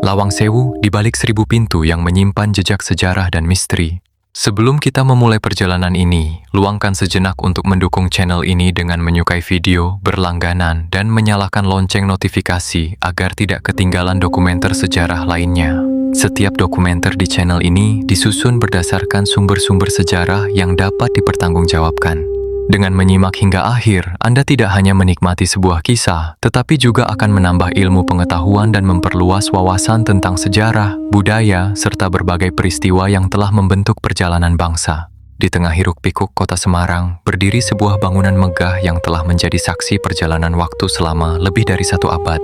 Lawang Sewu di balik 1000 pintu yang menyimpan jejak sejarah dan misteri. Sebelum kita memulai perjalanan ini, luangkan sejenak untuk mendukung channel ini dengan menyukai video, berlangganan, dan menyalakan lonceng notifikasi agar tidak ketinggalan dokumenter sejarah lainnya. Setiap dokumenter di channel ini disusun berdasarkan sumber-sumber sejarah yang dapat dipertanggungjawabkan. Dengan menyimak hingga akhir, Anda tidak hanya menikmati sebuah kisah, tetapi juga akan menambah ilmu pengetahuan dan memperluas wawasan tentang sejarah, budaya, serta berbagai peristiwa yang telah membentuk perjalanan bangsa. Di tengah hiruk-pikuk kota Semarang, berdiri sebuah bangunan megah yang telah menjadi saksi perjalanan waktu selama lebih dari 1 abad.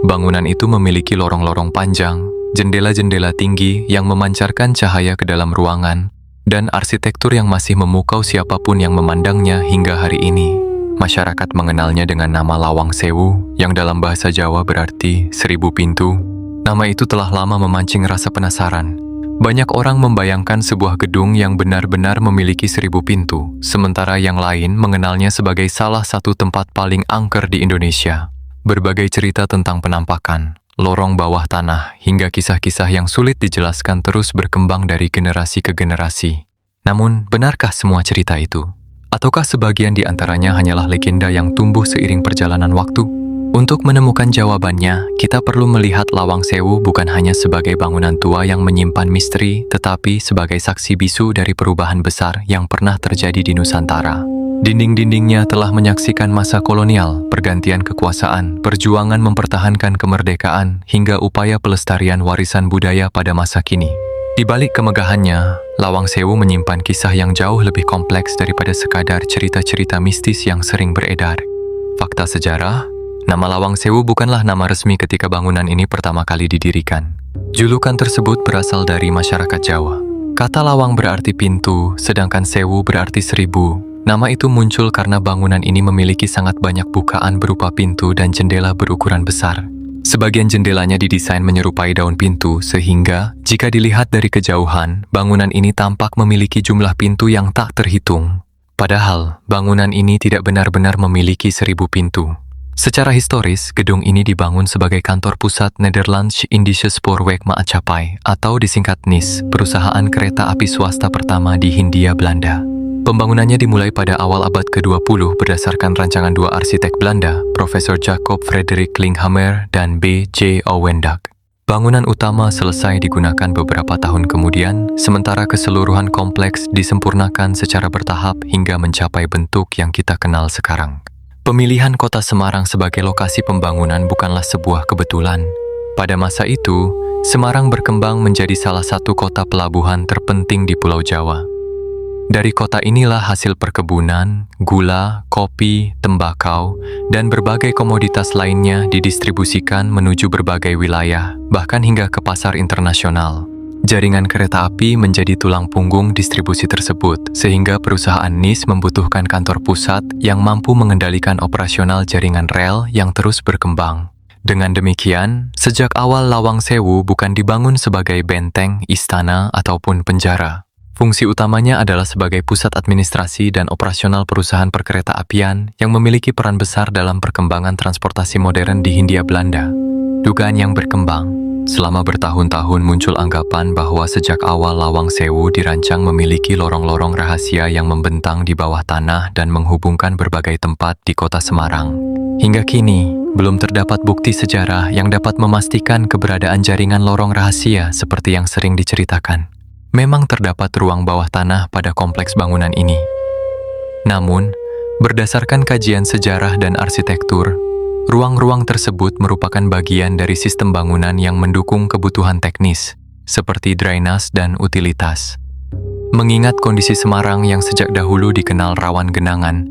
Bangunan itu memiliki lorong-lorong panjang, jendela-jendela tinggi yang memancarkan cahaya ke dalam ruangan, dan arsitektur yang masih memukau siapapun yang memandangnya hingga hari ini. Masyarakat mengenalnya dengan nama Lawang Sewu, yang dalam bahasa Jawa berarti 1000 pintu. Nama itu telah lama memancing rasa penasaran. Banyak orang membayangkan sebuah gedung yang benar-benar memiliki 1000 pintu, sementara yang lain mengenalnya sebagai salah satu tempat paling angker di Indonesia. Berbagai cerita tentang penampakan, lorong bawah tanah, hingga kisah-kisah yang sulit dijelaskan terus berkembang dari generasi ke generasi. Namun, benarkah semua cerita itu? Ataukah sebagian di antaranya hanyalah legenda yang tumbuh seiring perjalanan waktu? Untuk menemukan jawabannya, kita perlu melihat Lawang Sewu bukan hanya sebagai bangunan tua yang menyimpan misteri, tetapi sebagai saksi bisu dari perubahan besar yang pernah terjadi di Nusantara. Dinding-dindingnya telah menyaksikan masa kolonial, pergantian kekuasaan, perjuangan mempertahankan kemerdekaan, hingga upaya pelestarian warisan budaya pada masa kini. Di balik kemegahannya, Lawang Sewu menyimpan kisah yang jauh lebih kompleks daripada sekadar cerita-cerita mistis yang sering beredar. Fakta sejarah, nama Lawang Sewu bukanlah nama resmi ketika bangunan ini pertama kali didirikan. Julukan tersebut berasal dari masyarakat Jawa. Kata lawang berarti pintu, sedangkan sewu berarti 1000. Nama itu muncul karena bangunan ini memiliki sangat banyak bukaan berupa pintu dan jendela berukuran besar. Sebagian jendelanya didesain menyerupai daun pintu, sehingga jika dilihat dari kejauhan, bangunan ini tampak memiliki jumlah pintu yang tak terhitung. Padahal, bangunan ini tidak benar-benar memiliki 1000 pintu. Secara historis, gedung ini dibangun sebagai kantor pusat Nederlandsche Indische Spoorwegmaatschappij atau disingkat NIS, perusahaan kereta api swasta pertama di Hindia Belanda. Pembangunannya dimulai pada awal abad ke-20 berdasarkan rancangan 2 arsitek Belanda, Profesor Jacob Frederik Linkhammer dan B.J. Ouwendag. Bangunan utama selesai digunakan beberapa tahun kemudian, sementara keseluruhan kompleks disempurnakan secara bertahap hingga mencapai bentuk yang kita kenal sekarang. Pemilihan kota Semarang sebagai lokasi pembangunan bukanlah sebuah kebetulan. Pada masa itu, Semarang berkembang menjadi salah satu kota pelabuhan terpenting di Pulau Jawa. Dari kota inilah hasil perkebunan, gula, kopi, tembakau, dan berbagai komoditas lainnya didistribusikan menuju berbagai wilayah, bahkan hingga ke pasar internasional. Jaringan kereta api menjadi tulang punggung distribusi tersebut, sehingga perusahaan NIS membutuhkan kantor pusat yang mampu mengendalikan operasional jaringan rel yang terus berkembang. Dengan demikian, sejak awal Lawang Sewu bukan dibangun sebagai benteng, istana, ataupun penjara. Fungsi utamanya adalah sebagai pusat administrasi dan operasional perusahaan perkereta-apian yang memiliki peran besar dalam perkembangan transportasi modern di Hindia Belanda. Dugaan yang berkembang, selama bertahun-tahun muncul anggapan bahwa sejak awal Lawang Sewu dirancang memiliki lorong-lorong rahasia yang membentang di bawah tanah dan menghubungkan berbagai tempat di kota Semarang. Hingga kini, belum terdapat bukti sejarah yang dapat memastikan keberadaan jaringan lorong rahasia seperti yang sering diceritakan. Memang terdapat ruang bawah tanah pada kompleks bangunan ini. Namun, berdasarkan kajian sejarah dan arsitektur, ruang-ruang tersebut merupakan bagian dari sistem bangunan yang mendukung kebutuhan teknis, seperti drainase dan utilitas. Mengingat kondisi Semarang yang sejak dahulu dikenal rawan genangan,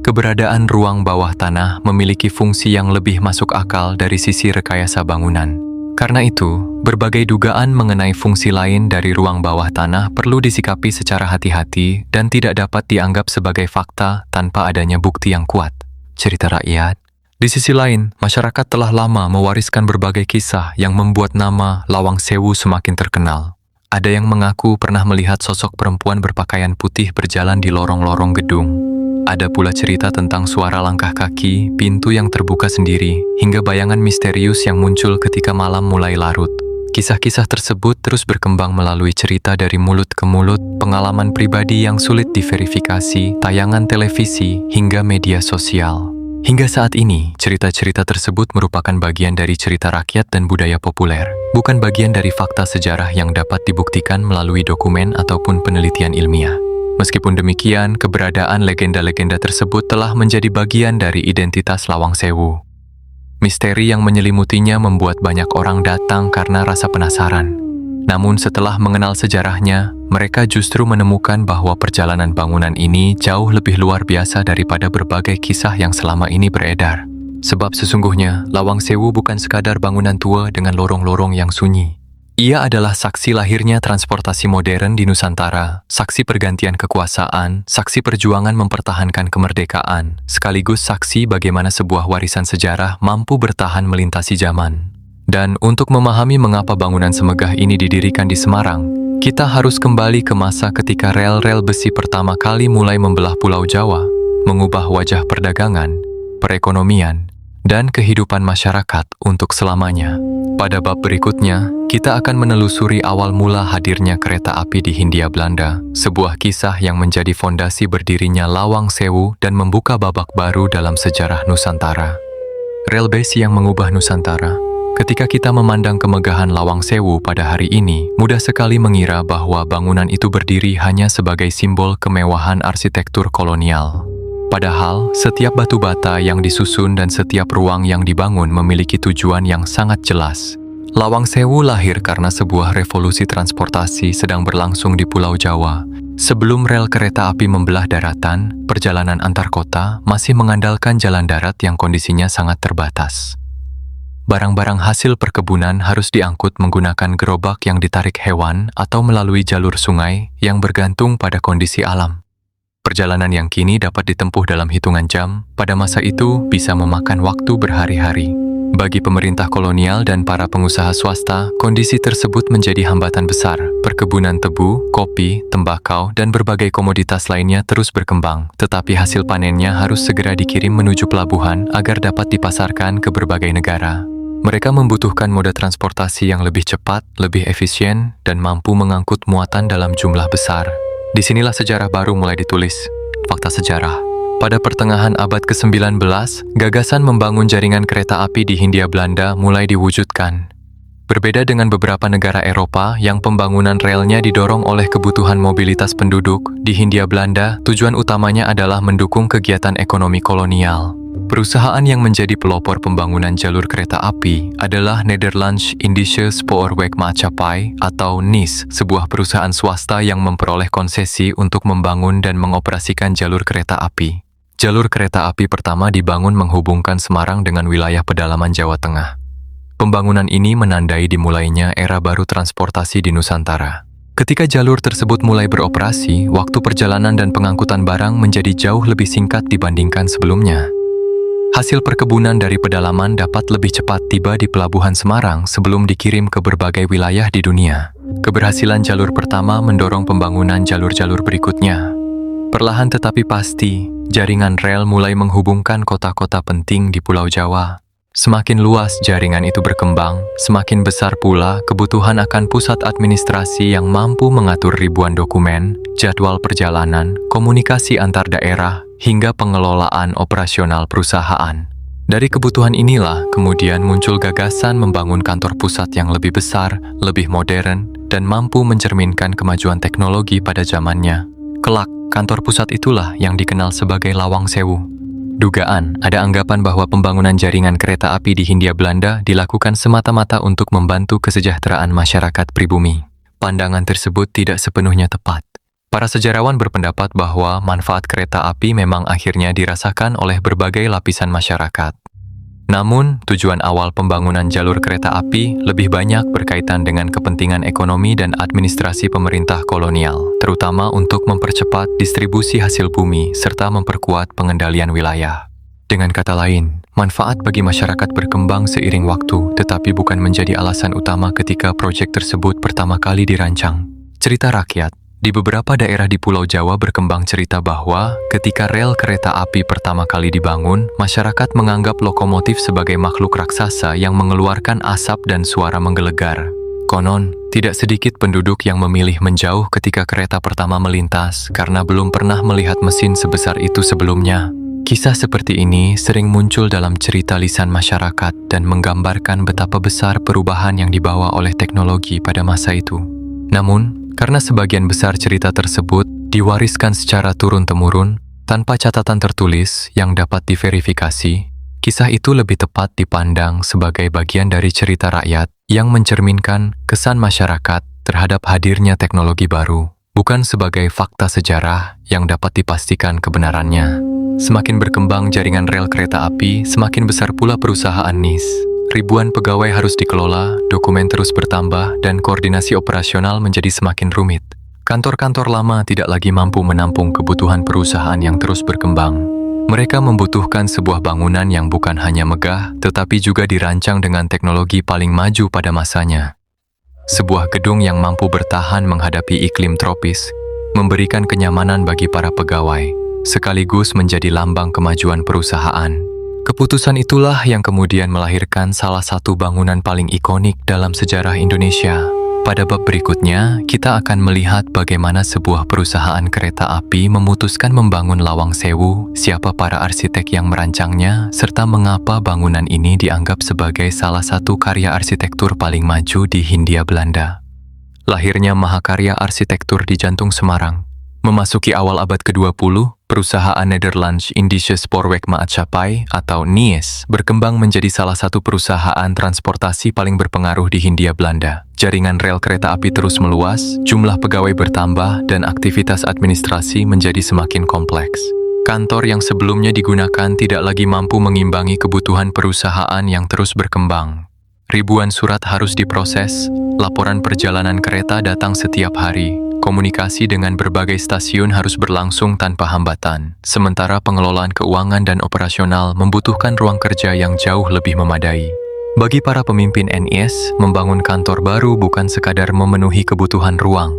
keberadaan ruang bawah tanah memiliki fungsi yang lebih masuk akal dari sisi rekayasa bangunan. Karena itu, berbagai dugaan mengenai fungsi lain dari ruang bawah tanah perlu disikapi secara hati-hati dan tidak dapat dianggap sebagai fakta tanpa adanya bukti yang kuat. Cerita rakyat. Di sisi lain, masyarakat telah lama mewariskan berbagai kisah yang membuat nama Lawang Sewu semakin terkenal. Ada yang mengaku pernah melihat sosok perempuan berpakaian putih berjalan di lorong-lorong gedung. Ada pula cerita tentang suara langkah kaki, pintu yang terbuka sendiri, hingga bayangan misterius yang muncul ketika malam mulai larut. Kisah-kisah tersebut terus berkembang melalui cerita dari mulut ke mulut, pengalaman pribadi yang sulit diverifikasi, tayangan televisi, hingga media sosial. Hingga saat ini, cerita-cerita tersebut merupakan bagian dari cerita rakyat dan budaya populer, bukan bagian dari fakta sejarah yang dapat dibuktikan melalui dokumen ataupun penelitian ilmiah. Meskipun demikian, keberadaan legenda-legenda tersebut telah menjadi bagian dari identitas Lawang Sewu. Misteri yang menyelimutinya membuat banyak orang datang karena rasa penasaran. Namun setelah mengenal sejarahnya, mereka justru menemukan bahwa perjalanan bangunan ini jauh lebih luar biasa daripada berbagai kisah yang selama ini beredar. Sebab sesungguhnya, Lawang Sewu bukan sekadar bangunan tua dengan lorong-lorong yang sunyi. Ia adalah saksi lahirnya transportasi modern di Nusantara, saksi pergantian kekuasaan, saksi perjuangan mempertahankan kemerdekaan, sekaligus saksi bagaimana sebuah warisan sejarah mampu bertahan melintasi zaman. Dan untuk memahami mengapa bangunan semegah ini didirikan di Semarang, kita harus kembali ke masa ketika rel-rel besi pertama kali mulai membelah Pulau Jawa, mengubah wajah perdagangan, perekonomian, dan kehidupan masyarakat untuk selamanya. Pada bab berikutnya, kita akan menelusuri awal mula hadirnya kereta api di Hindia Belanda, sebuah kisah yang menjadi fondasi berdirinya Lawang Sewu dan membuka babak baru dalam sejarah Nusantara. Rel besi yang mengubah Nusantara. Ketika kita memandang kemegahan Lawang Sewu pada hari ini, mudah sekali mengira bahwa bangunan itu berdiri hanya sebagai simbol kemewahan arsitektur kolonial. Padahal, setiap batu bata yang disusun dan setiap ruang yang dibangun memiliki tujuan yang sangat jelas. Lawang Sewu lahir karena sebuah revolusi transportasi sedang berlangsung di Pulau Jawa. Sebelum rel kereta api membelah daratan, perjalanan antar kota masih mengandalkan jalan darat yang kondisinya sangat terbatas. Barang-barang hasil perkebunan harus diangkut menggunakan gerobak yang ditarik hewan atau melalui jalur sungai yang bergantung pada kondisi alam. Perjalanan yang kini dapat ditempuh dalam hitungan jam, pada masa itu bisa memakan waktu berhari-hari. Bagi pemerintah kolonial dan para pengusaha swasta, kondisi tersebut menjadi hambatan besar. Perkebunan tebu, kopi, tembakau, dan berbagai komoditas lainnya terus berkembang, tetapi hasil panennya harus segera dikirim menuju pelabuhan agar dapat dipasarkan ke berbagai negara. Mereka membutuhkan moda transportasi yang lebih cepat, lebih efisien, dan mampu mengangkut muatan dalam jumlah besar. Disinilah sejarah baru mulai ditulis. Fakta sejarah. Pada pertengahan abad ke-19, gagasan membangun jaringan kereta api di Hindia Belanda mulai diwujudkan. Berbeda dengan beberapa negara Eropa yang pembangunan relnya didorong oleh kebutuhan mobilitas penduduk, di Hindia Belanda tujuan utamanya adalah mendukung kegiatan ekonomi kolonial. Perusahaan yang menjadi pelopor pembangunan jalur kereta api adalah Nederlands Indische Spoorwegmaatschappij atau NIS, sebuah perusahaan swasta yang memperoleh konsesi untuk membangun dan mengoperasikan jalur kereta api. Jalur kereta api pertama dibangun menghubungkan Semarang dengan wilayah pedalaman Jawa Tengah. Pembangunan ini menandai dimulainya era baru transportasi di Nusantara. Ketika jalur tersebut mulai beroperasi, waktu perjalanan dan pengangkutan barang menjadi jauh lebih singkat dibandingkan sebelumnya. Hasil perkebunan dari pedalaman dapat lebih cepat tiba di pelabuhan Semarang sebelum dikirim ke berbagai wilayah di dunia. Keberhasilan jalur pertama mendorong pembangunan jalur-jalur berikutnya. Perlahan tetapi pasti, jaringan rel mulai menghubungkan kota-kota penting di Pulau Jawa. Semakin luas jaringan itu berkembang, semakin besar pula kebutuhan akan pusat administrasi yang mampu mengatur ribuan dokumen, jadwal perjalanan, komunikasi antar daerah, hingga pengelolaan operasional perusahaan. Dari kebutuhan inilah kemudian muncul gagasan membangun kantor pusat yang lebih besar, lebih modern, dan mampu mencerminkan kemajuan teknologi pada zamannya. Kelak, kantor pusat itulah yang dikenal sebagai Lawang Sewu. Dugaan, ada anggapan bahwa pembangunan jaringan kereta api di Hindia Belanda dilakukan semata-mata untuk membantu kesejahteraan masyarakat pribumi. Pandangan tersebut tidak sepenuhnya tepat. Para sejarawan berpendapat bahwa manfaat kereta api memang akhirnya dirasakan oleh berbagai lapisan masyarakat. Namun, tujuan awal pembangunan jalur kereta api lebih banyak berkaitan dengan kepentingan ekonomi dan administrasi pemerintah kolonial, terutama untuk mempercepat distribusi hasil bumi serta memperkuat pengendalian wilayah. Dengan kata lain, manfaat bagi masyarakat berkembang seiring waktu, tetapi bukan menjadi alasan utama ketika proyek tersebut pertama kali dirancang. Cerita rakyat. Di beberapa daerah di Pulau Jawa berkembang cerita bahwa ketika rel kereta api pertama kali dibangun, masyarakat menganggap lokomotif sebagai makhluk raksasa yang mengeluarkan asap dan suara menggelegar. Konon, tidak sedikit penduduk yang memilih menjauh ketika kereta pertama melintas karena belum pernah melihat mesin sebesar itu sebelumnya. Kisah seperti ini sering muncul dalam cerita lisan masyarakat dan menggambarkan betapa besar perubahan yang dibawa oleh teknologi pada masa itu. Namun, karena sebagian besar cerita tersebut diwariskan secara turun-temurun tanpa catatan tertulis yang dapat diverifikasi, kisah itu lebih tepat dipandang sebagai bagian dari cerita rakyat yang mencerminkan kesan masyarakat terhadap hadirnya teknologi baru, bukan sebagai fakta sejarah yang dapat dipastikan kebenarannya. Semakin berkembang jaringan rel kereta api, semakin besar pula perusahaan NIS. Ribuan pegawai harus dikelola, dokumen terus bertambah, dan koordinasi operasional menjadi semakin rumit. Kantor-kantor lama tidak lagi mampu menampung kebutuhan perusahaan yang terus berkembang. Mereka membutuhkan sebuah bangunan yang bukan hanya megah, tetapi juga dirancang dengan teknologi paling maju pada masanya. Sebuah gedung yang mampu bertahan menghadapi iklim tropis, memberikan kenyamanan bagi para pegawai, sekaligus menjadi lambang kemajuan perusahaan. Keputusan itulah yang kemudian melahirkan salah satu bangunan paling ikonik dalam sejarah Indonesia. Pada bab berikutnya, kita akan melihat bagaimana sebuah perusahaan kereta api memutuskan membangun Lawang Sewu, siapa para arsitek yang merancangnya, serta mengapa bangunan ini dianggap sebagai salah satu karya arsitektur paling maju di Hindia Belanda. Lahirnya mahakarya arsitektur di jantung Semarang. Memasuki awal abad ke-20, perusahaan Nederlands Indische Spoorwegmaatschappij atau NIS berkembang menjadi salah satu perusahaan transportasi paling berpengaruh di Hindia Belanda. Jaringan rel kereta api terus meluas, jumlah pegawai bertambah, dan aktivitas administrasi menjadi semakin kompleks. Kantor yang sebelumnya digunakan tidak lagi mampu mengimbangi kebutuhan perusahaan yang terus berkembang. Ribuan surat harus diproses, laporan perjalanan kereta datang setiap hari. Komunikasi dengan berbagai stasiun harus berlangsung tanpa hambatan, sementara pengelolaan keuangan dan operasional membutuhkan ruang kerja yang jauh lebih memadai. Bagi para pemimpin NIS, membangun kantor baru bukan sekadar memenuhi kebutuhan ruang.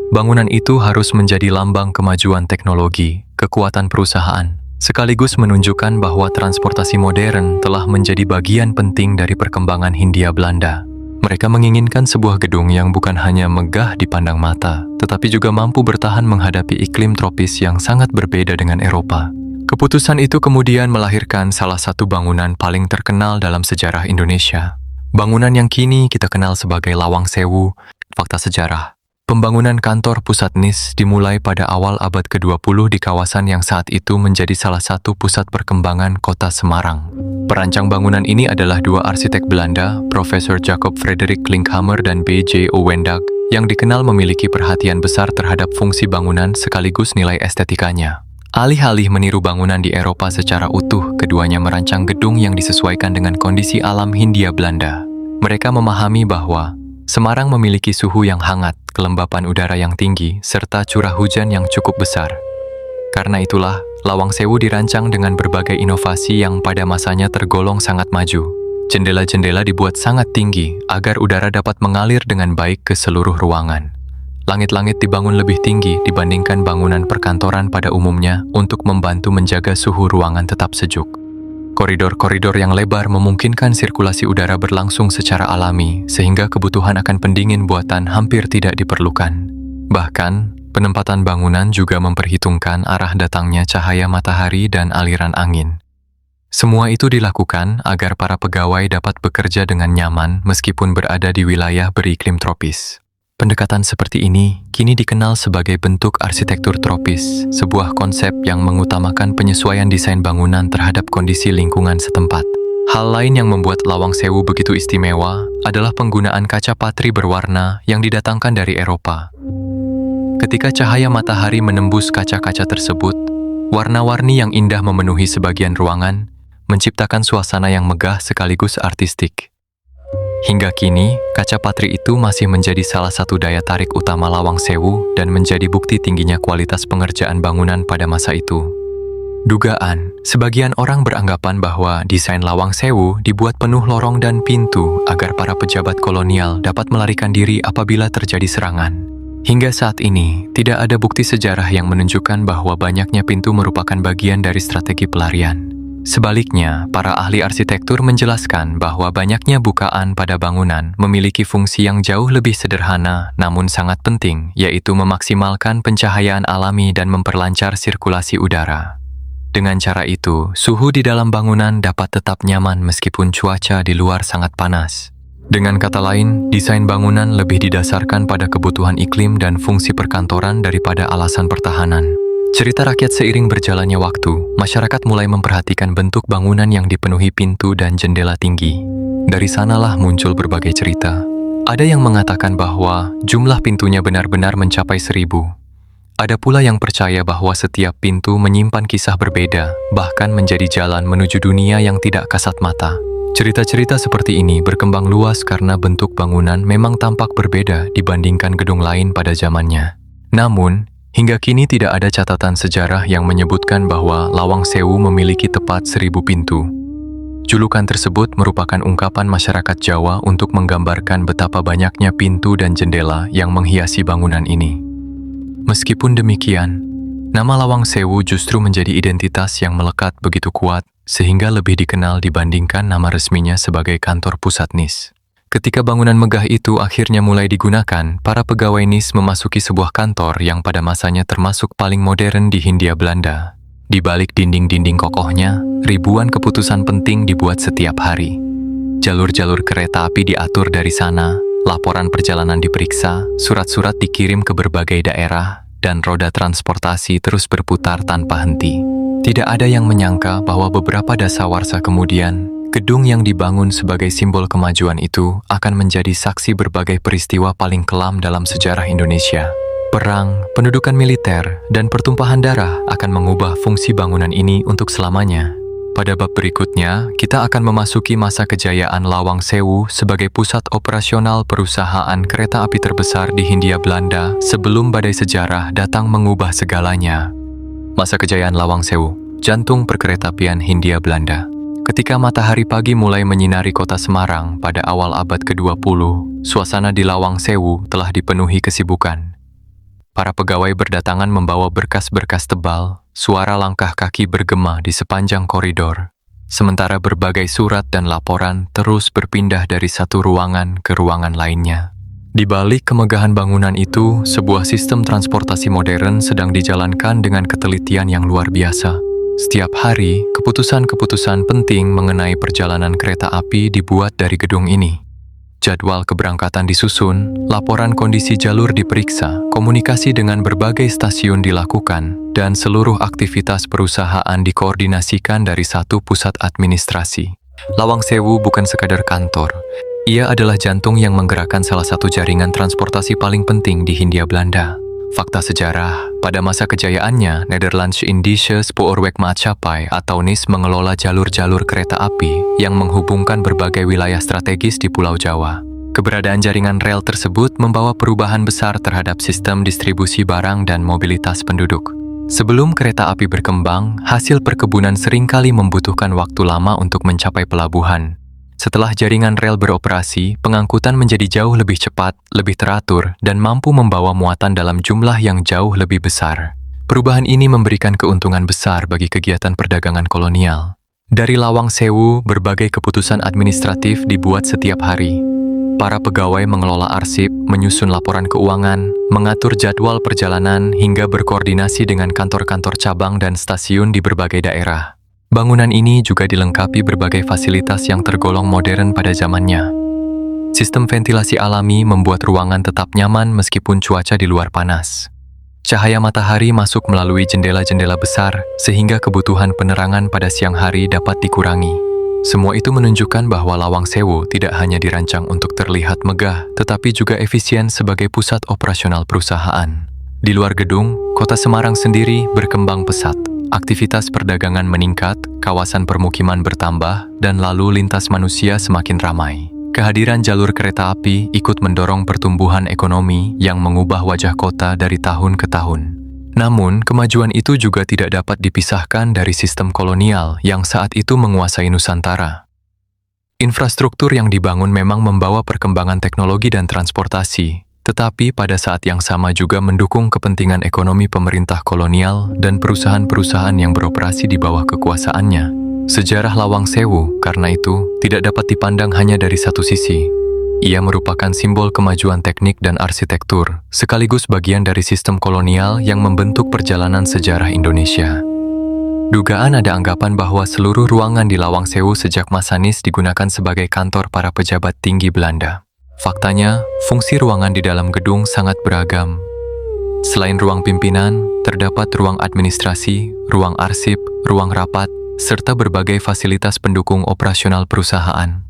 Bangunan itu harus menjadi lambang kemajuan teknologi, kekuatan perusahaan, sekaligus menunjukkan bahwa transportasi modern telah menjadi bagian penting dari perkembangan Hindia Belanda. Mereka menginginkan sebuah gedung yang bukan hanya megah dipandang mata, tetapi juga mampu bertahan menghadapi iklim tropis yang sangat berbeda dengan Eropa. Keputusan itu kemudian melahirkan salah satu bangunan paling terkenal dalam sejarah Indonesia. Bangunan yang kini kita kenal sebagai Lawang Sewu. Fakta sejarah. Pembangunan kantor pusat NIS dimulai pada awal abad ke-20 di kawasan yang saat itu menjadi salah satu pusat perkembangan kota Semarang. Perancang bangunan ini adalah dua arsitek Belanda, Profesor Jacob Frederik Klinkhammer dan B.J. Ouwendag, yang dikenal memiliki perhatian besar terhadap fungsi bangunan sekaligus nilai estetikanya. Alih-alih meniru bangunan di Eropa secara utuh, keduanya merancang gedung yang disesuaikan dengan kondisi alam Hindia Belanda. Mereka memahami bahwa Semarang memiliki suhu yang hangat, kelembapan udara yang tinggi, serta curah hujan yang cukup besar. Karena itulah, Lawang Sewu dirancang dengan berbagai inovasi yang pada masanya tergolong sangat maju. Jendela-jendela dibuat sangat tinggi agar udara dapat mengalir dengan baik ke seluruh ruangan. Langit-langit dibangun lebih tinggi dibandingkan bangunan perkantoran pada umumnya untuk membantu menjaga suhu ruangan tetap sejuk. Koridor-koridor yang lebar memungkinkan sirkulasi udara berlangsung secara alami, sehingga kebutuhan akan pendingin buatan hampir tidak diperlukan. Bahkan, penempatan bangunan juga memperhitungkan arah datangnya cahaya matahari dan aliran angin. Semua itu dilakukan agar para pegawai dapat bekerja dengan nyaman meskipun berada di wilayah beriklim tropis. Pendekatan seperti ini kini dikenal sebagai bentuk arsitektur tropis, sebuah konsep yang mengutamakan penyesuaian desain bangunan terhadap kondisi lingkungan setempat. Hal lain yang membuat Lawang Sewu begitu istimewa adalah penggunaan kaca patri berwarna yang didatangkan dari Eropa. Ketika cahaya matahari menembus kaca-kaca tersebut, warna-warni yang indah memenuhi sebagian ruangan, menciptakan suasana yang megah sekaligus artistik. Hingga kini, kaca patri itu masih menjadi salah satu daya tarik utama Lawang Sewu dan menjadi bukti tingginya kualitas pengerjaan bangunan pada masa itu. Dugaan, sebagian orang beranggapan bahwa desain Lawang Sewu dibuat penuh lorong dan pintu agar para pejabat kolonial dapat melarikan diri apabila terjadi serangan. Hingga saat ini, tidak ada bukti sejarah yang menunjukkan bahwa banyaknya pintu merupakan bagian dari strategi pelarian. Sebaliknya, para ahli arsitektur menjelaskan bahwa banyaknya bukaan pada bangunan memiliki fungsi yang jauh lebih sederhana namun sangat penting, yaitu memaksimalkan pencahayaan alami dan memperlancar sirkulasi udara. Dengan cara itu, suhu di dalam bangunan dapat tetap nyaman meskipun cuaca di luar sangat panas. Dengan kata lain, desain bangunan lebih didasarkan pada kebutuhan iklim dan fungsi perkantoran daripada alasan pertahanan. Cerita rakyat seiring berjalannya waktu, masyarakat mulai memperhatikan bentuk bangunan yang dipenuhi pintu dan jendela tinggi. Dari sanalah muncul berbagai cerita. Ada yang mengatakan bahwa jumlah pintunya benar-benar mencapai 1000. Ada pula yang percaya bahwa setiap pintu menyimpan kisah berbeda, bahkan menjadi jalan menuju dunia yang tidak kasat mata. Cerita-cerita seperti ini berkembang luas karena bentuk bangunan memang tampak berbeda dibandingkan gedung lain pada zamannya. Namun, hingga kini tidak ada catatan sejarah yang menyebutkan bahwa Lawang Sewu memiliki tepat 1000 pintu. Julukan tersebut merupakan ungkapan masyarakat Jawa untuk menggambarkan betapa banyaknya pintu dan jendela yang menghiasi bangunan ini. Meskipun demikian, nama Lawang Sewu justru menjadi identitas yang melekat begitu kuat sehingga lebih dikenal dibandingkan nama resminya sebagai kantor pusat NIS. Ketika bangunan megah itu akhirnya mulai digunakan, para pegawai NIS memasuki sebuah kantor yang pada masanya termasuk paling modern di Hindia Belanda. Di balik dinding-dinding kokohnya, ribuan keputusan penting dibuat setiap hari. Jalur-jalur kereta api diatur dari sana, laporan perjalanan diperiksa, surat-surat dikirim ke berbagai daerah, dan roda transportasi terus berputar tanpa henti. Tidak ada yang menyangka bahwa beberapa dasawarsa kemudian, gedung yang dibangun sebagai simbol kemajuan itu akan menjadi saksi berbagai peristiwa paling kelam dalam sejarah Indonesia. Perang, pendudukan militer, dan pertumpahan darah akan mengubah fungsi bangunan ini untuk selamanya. Pada bab berikutnya, kita akan memasuki masa kejayaan Lawang Sewu sebagai pusat operasional perusahaan kereta api terbesar di Hindia Belanda sebelum badai sejarah datang mengubah segalanya. Masa kejayaan Lawang Sewu, jantung perkeretaapian Hindia Belanda. Ketika matahari pagi mulai menyinari kota Semarang pada awal abad ke-20, suasana di Lawang Sewu telah dipenuhi kesibukan. Para pegawai berdatangan membawa berkas-berkas tebal, suara langkah kaki bergema di sepanjang koridor. Sementara berbagai surat dan laporan terus berpindah dari satu ruangan ke ruangan lainnya. Di balik kemegahan bangunan itu, sebuah sistem transportasi modern sedang dijalankan dengan ketelitian yang luar biasa. Setiap hari, keputusan-keputusan penting mengenai perjalanan kereta api dibuat dari gedung ini. Jadwal keberangkatan disusun, laporan kondisi jalur diperiksa, komunikasi dengan berbagai stasiun dilakukan, dan seluruh aktivitas perusahaan dikoordinasikan dari satu pusat administrasi. Lawang Sewu bukan sekadar kantor. Ia adalah jantung yang menggerakkan salah satu jaringan transportasi paling penting di Hindia Belanda. Fakta sejarah, pada masa kejayaannya, Nederlands-Indische Spoorwegmaatschappij atau NIS mengelola jalur-jalur kereta api yang menghubungkan berbagai wilayah strategis di Pulau Jawa. Keberadaan jaringan rel tersebut membawa perubahan besar terhadap sistem distribusi barang dan mobilitas penduduk. Sebelum kereta api berkembang, hasil perkebunan seringkali membutuhkan waktu lama untuk mencapai pelabuhan. Setelah jaringan rel beroperasi, pengangkutan menjadi jauh lebih cepat, lebih teratur, dan mampu membawa muatan dalam jumlah yang jauh lebih besar. Perubahan ini memberikan keuntungan besar bagi kegiatan perdagangan kolonial. Dari Lawang Sewu, berbagai keputusan administratif dibuat setiap hari. Para pegawai mengelola arsip, menyusun laporan keuangan, mengatur jadwal perjalanan, hingga berkoordinasi dengan kantor-kantor cabang dan stasiun di berbagai daerah. Bangunan ini juga dilengkapi berbagai fasilitas yang tergolong modern pada zamannya. Sistem ventilasi alami membuat ruangan tetap nyaman meskipun cuaca di luar panas. Cahaya matahari masuk melalui jendela-jendela besar, sehingga kebutuhan penerangan pada siang hari dapat dikurangi. Semua itu menunjukkan bahwa Lawang Sewu tidak hanya dirancang untuk terlihat megah, tetapi juga efisien sebagai pusat operasional perusahaan. Di luar gedung, kota Semarang sendiri berkembang pesat. Aktivitas perdagangan meningkat, kawasan permukiman bertambah, dan lalu lintas manusia semakin ramai. Kehadiran jalur kereta api ikut mendorong pertumbuhan ekonomi yang mengubah wajah kota dari tahun ke tahun. Namun, kemajuan itu juga tidak dapat dipisahkan dari sistem kolonial yang saat itu menguasai Nusantara. Infrastruktur yang dibangun memang membawa perkembangan teknologi dan transportasi, tetapi pada saat yang sama juga mendukung kepentingan ekonomi pemerintah kolonial dan perusahaan-perusahaan yang beroperasi di bawah kekuasaannya. Sejarah Lawang Sewu, karena itu, tidak dapat dipandang hanya dari satu sisi. Ia merupakan simbol kemajuan teknik dan arsitektur, sekaligus bagian dari sistem kolonial yang membentuk perjalanan sejarah Indonesia. Dugaan ada anggapan bahwa seluruh ruangan di Lawang Sewu sejak Masanis digunakan sebagai kantor para pejabat tinggi Belanda. Faktanya, fungsi ruangan di dalam gedung sangat beragam. Selain ruang pimpinan, terdapat ruang administrasi, ruang arsip, ruang rapat, serta berbagai fasilitas pendukung operasional perusahaan.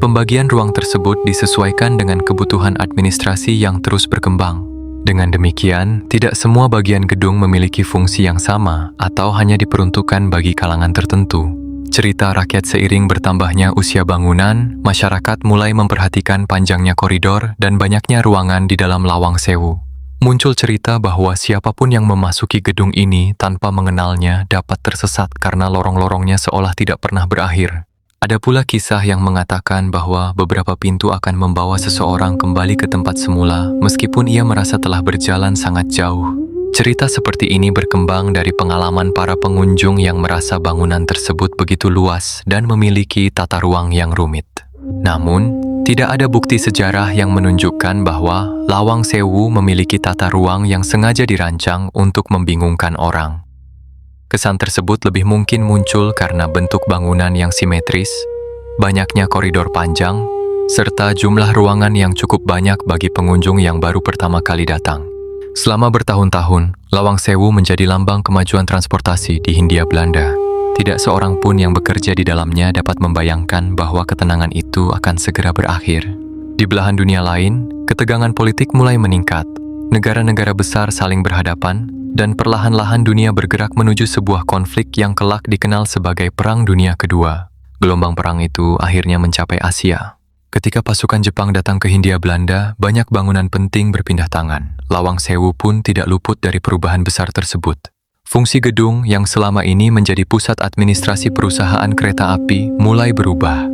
Pembagian ruang tersebut disesuaikan dengan kebutuhan administrasi yang terus berkembang. Dengan demikian, tidak semua bagian gedung memiliki fungsi yang sama atau hanya diperuntukkan bagi kalangan tertentu. Cerita rakyat seiring bertambahnya usia bangunan, masyarakat mulai memperhatikan panjangnya koridor dan banyaknya ruangan di dalam Lawang Sewu. Muncul cerita bahwa siapapun yang memasuki gedung ini tanpa mengenalnya dapat tersesat karena lorong-lorongnya seolah tidak pernah berakhir. Ada pula kisah yang mengatakan bahwa beberapa pintu akan membawa seseorang kembali ke tempat semula meskipun ia merasa telah berjalan sangat jauh. Cerita seperti ini berkembang dari pengalaman para pengunjung yang merasa bangunan tersebut begitu luas dan memiliki tata ruang yang rumit. Namun, tidak ada bukti sejarah yang menunjukkan bahwa Lawang Sewu memiliki tata ruang yang sengaja dirancang untuk membingungkan orang. Kesan tersebut lebih mungkin muncul karena bentuk bangunan yang simetris, banyaknya koridor panjang, serta jumlah ruangan yang cukup banyak bagi pengunjung yang baru pertama kali datang. Selama bertahun-tahun, Lawang Sewu menjadi lambang kemajuan transportasi di Hindia Belanda. Tidak seorang pun yang bekerja di dalamnya dapat membayangkan bahwa ketenangan itu akan segera berakhir. Di belahan dunia lain, ketegangan politik mulai meningkat. Negara-negara besar saling berhadapan, dan perlahan-lahan dunia bergerak menuju sebuah konflik yang kelak dikenal sebagai Perang Dunia Kedua. Gelombang perang itu akhirnya mencapai Asia. Ketika pasukan Jepang datang ke Hindia Belanda, banyak bangunan penting berpindah tangan. Lawang Sewu pun tidak luput dari perubahan besar tersebut. Fungsi gedung yang selama ini menjadi pusat administrasi perusahaan kereta api mulai berubah.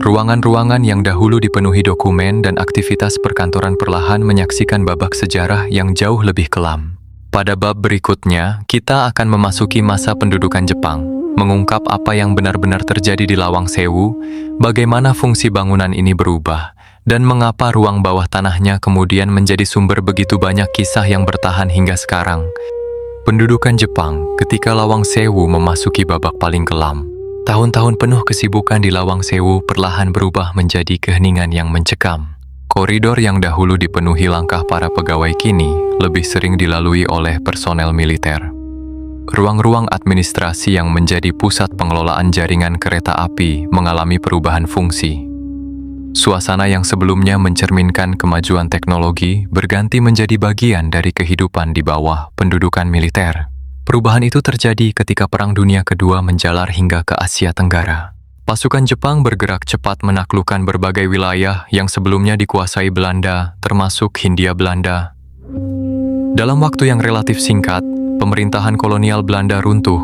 Ruangan-ruangan yang dahulu dipenuhi dokumen dan aktivitas perkantoran perlahan menyaksikan babak sejarah yang jauh lebih kelam. Pada bab berikutnya, kita akan memasuki masa pendudukan Jepang, mengungkap apa yang benar-benar terjadi di Lawang Sewu, bagaimana fungsi bangunan ini berubah, dan mengapa ruang bawah tanahnya kemudian menjadi sumber begitu banyak kisah yang bertahan hingga sekarang. Pendudukan Jepang ketika Lawang Sewu memasuki babak paling kelam. Tahun-tahun penuh kesibukan di Lawang Sewu perlahan berubah menjadi keheningan yang mencekam. Koridor yang dahulu dipenuhi langkah para pegawai kini lebih sering dilalui oleh personel militer. Ruang-ruang administrasi yang menjadi pusat pengelolaan jaringan kereta api mengalami perubahan fungsi. Suasana yang sebelumnya mencerminkan kemajuan teknologi berganti menjadi bagian dari kehidupan di bawah pendudukan militer. Perubahan itu terjadi ketika Perang Dunia Kedua menjalar hingga ke Asia Tenggara. Pasukan Jepang bergerak cepat menaklukkan berbagai wilayah yang sebelumnya dikuasai Belanda, termasuk Hindia Belanda. Dalam waktu yang relatif singkat, pemerintahan kolonial Belanda runtuh,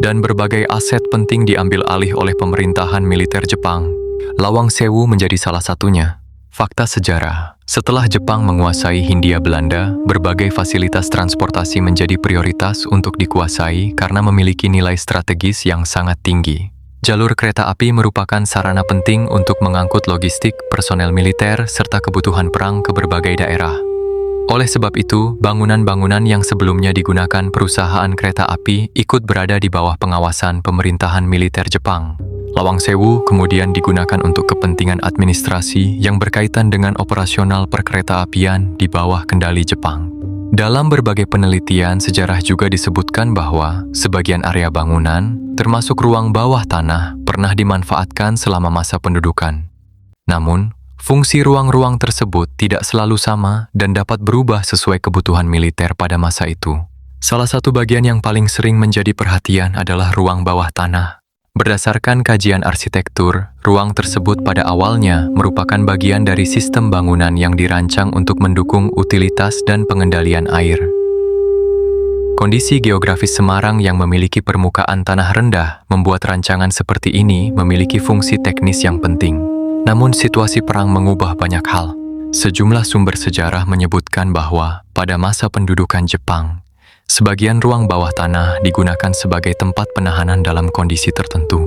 dan berbagai aset penting diambil alih oleh pemerintahan militer Jepang. Lawang Sewu menjadi salah satunya. Fakta sejarah, setelah Jepang menguasai Hindia Belanda, berbagai fasilitas transportasi menjadi prioritas untuk dikuasai karena memiliki nilai strategis yang sangat tinggi. Jalur kereta api merupakan sarana penting untuk mengangkut logistik, personel militer, serta kebutuhan perang ke berbagai daerah. Oleh sebab itu, bangunan-bangunan yang sebelumnya digunakan perusahaan kereta api ikut berada di bawah pengawasan pemerintahan militer Jepang. Lawang Sewu kemudian digunakan untuk kepentingan administrasi yang berkaitan dengan operasional perkereta-apian di bawah kendali Jepang. Dalam berbagai penelitian, sejarah juga disebutkan bahwa sebagian area bangunan, termasuk ruang bawah tanah, pernah dimanfaatkan selama masa pendudukan. Namun, fungsi ruang-ruang tersebut tidak selalu sama dan dapat berubah sesuai kebutuhan militer pada masa itu. Salah satu bagian yang paling sering menjadi perhatian adalah ruang bawah tanah. Berdasarkan kajian arsitektur, ruang tersebut pada awalnya merupakan bagian dari sistem bangunan yang dirancang untuk mendukung utilitas dan pengendalian air. Kondisi geografis Semarang yang memiliki permukaan tanah rendah membuat rancangan seperti ini memiliki fungsi teknis yang penting. Namun situasi perang mengubah banyak hal. Sejumlah sumber sejarah menyebutkan bahwa pada masa pendudukan Jepang, Sebagian ruang bawah tanah digunakan sebagai tempat penahanan dalam kondisi tertentu.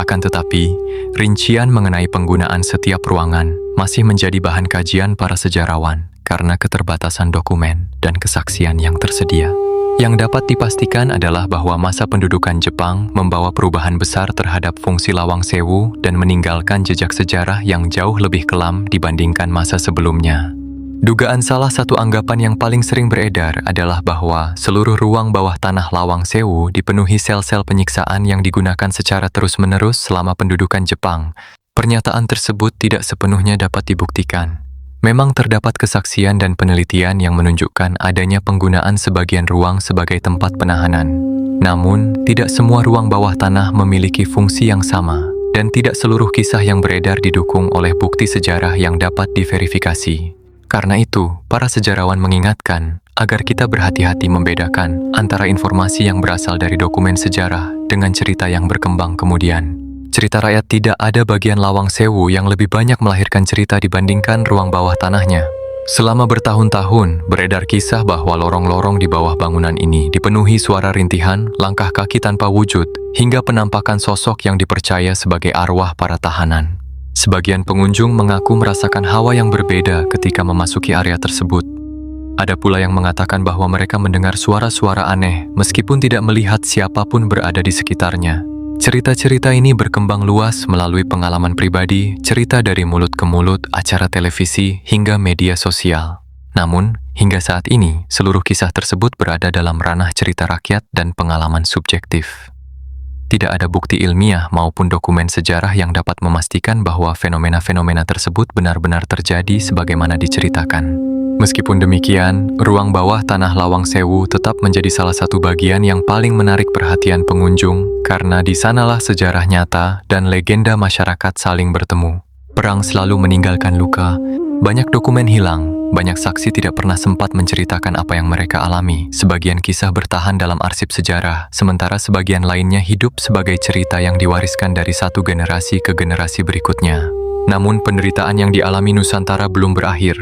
Akan tetapi, rincian mengenai penggunaan setiap ruangan masih menjadi bahan kajian para sejarawan karena keterbatasan dokumen dan kesaksian yang tersedia. Yang dapat dipastikan adalah bahwa masa pendudukan Jepang membawa perubahan besar terhadap fungsi Lawang Sewu dan meninggalkan jejak sejarah yang jauh lebih kelam dibandingkan masa sebelumnya. Dugaan salah satu anggapan yang paling sering beredar adalah bahwa seluruh ruang bawah tanah Lawang Sewu dipenuhi sel-sel penyiksaan yang digunakan secara terus-menerus selama pendudukan Jepang. Pernyataan tersebut tidak sepenuhnya dapat dibuktikan. Memang terdapat kesaksian dan penelitian yang menunjukkan adanya penggunaan sebagian ruang sebagai tempat penahanan. Namun, tidak semua ruang bawah tanah memiliki fungsi yang sama, dan tidak seluruh kisah yang beredar didukung oleh bukti sejarah yang dapat diverifikasi. Karena itu, para sejarawan mengingatkan agar kita berhati-hati membedakan antara informasi yang berasal dari dokumen sejarah dengan cerita yang berkembang kemudian. Cerita rakyat tidak ada bagian Lawang Sewu yang lebih banyak melahirkan cerita dibandingkan ruang bawah tanahnya. Selama bertahun-tahun, beredar kisah bahwa lorong-lorong di bawah bangunan ini dipenuhi suara rintihan, langkah kaki tanpa wujud, hingga penampakan sosok yang dipercaya sebagai arwah para tahanan. Sebagian pengunjung mengaku merasakan hawa yang berbeda ketika memasuki area tersebut. Ada pula yang mengatakan bahwa mereka mendengar suara-suara aneh meskipun tidak melihat siapapun berada di sekitarnya. Cerita-cerita ini berkembang luas melalui pengalaman pribadi, cerita dari mulut ke mulut, acara televisi, hingga media sosial. Namun, hingga saat ini, seluruh kisah tersebut berada dalam ranah cerita rakyat dan pengalaman subjektif. Tidak ada bukti ilmiah maupun dokumen sejarah yang dapat memastikan bahwa fenomena-fenomena tersebut benar-benar terjadi sebagaimana diceritakan. Meskipun demikian, ruang bawah tanah Lawang Sewu tetap menjadi salah satu bagian yang paling menarik perhatian pengunjung karena di sanalah sejarah nyata dan legenda masyarakat saling bertemu. Perang selalu meninggalkan luka, banyak dokumen hilang, banyak saksi tidak pernah sempat menceritakan apa yang mereka alami. Sebagian kisah bertahan dalam arsip sejarah, sementara sebagian lainnya hidup sebagai cerita yang diwariskan dari satu generasi ke generasi berikutnya. Namun penderitaan yang dialami Nusantara belum berakhir.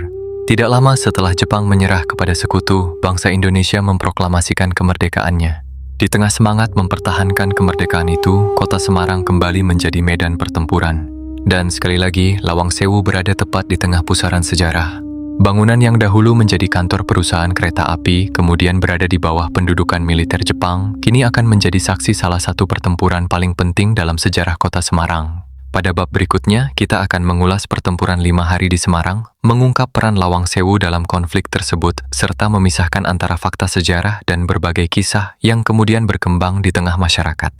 Tidak lama setelah Jepang menyerah kepada sekutu, bangsa Indonesia memproklamasikan kemerdekaannya. Di tengah semangat mempertahankan kemerdekaan itu, kota Semarang kembali menjadi medan pertempuran. Dan sekali lagi, Lawang Sewu berada tepat di tengah pusaran sejarah. Bangunan yang dahulu menjadi kantor perusahaan kereta api, kemudian berada di bawah pendudukan militer Jepang, kini akan menjadi saksi salah satu pertempuran paling penting dalam sejarah kota Semarang. Pada bab berikutnya, kita akan mengulas pertempuran 5 hari di Semarang, mengungkap peran Lawang Sewu dalam konflik tersebut, serta memisahkan antara fakta sejarah dan berbagai kisah yang kemudian berkembang di tengah masyarakat.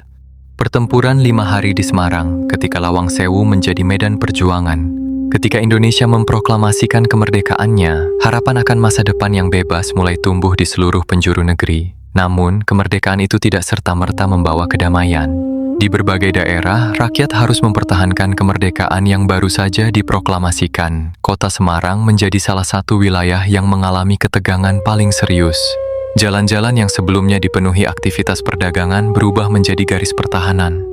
Pertempuran 5 hari di Semarang, ketika Lawang Sewu menjadi medan perjuangan. Ketika Indonesia memproklamasikan kemerdekaannya, harapan akan masa depan yang bebas mulai tumbuh di seluruh penjuru negeri. Namun, kemerdekaan itu tidak serta-merta membawa kedamaian. Di berbagai daerah, rakyat harus mempertahankan kemerdekaan yang baru saja diproklamasikan. Kota Semarang menjadi salah satu wilayah yang mengalami ketegangan paling serius. Jalan-jalan yang sebelumnya dipenuhi aktivitas perdagangan berubah menjadi garis pertahanan.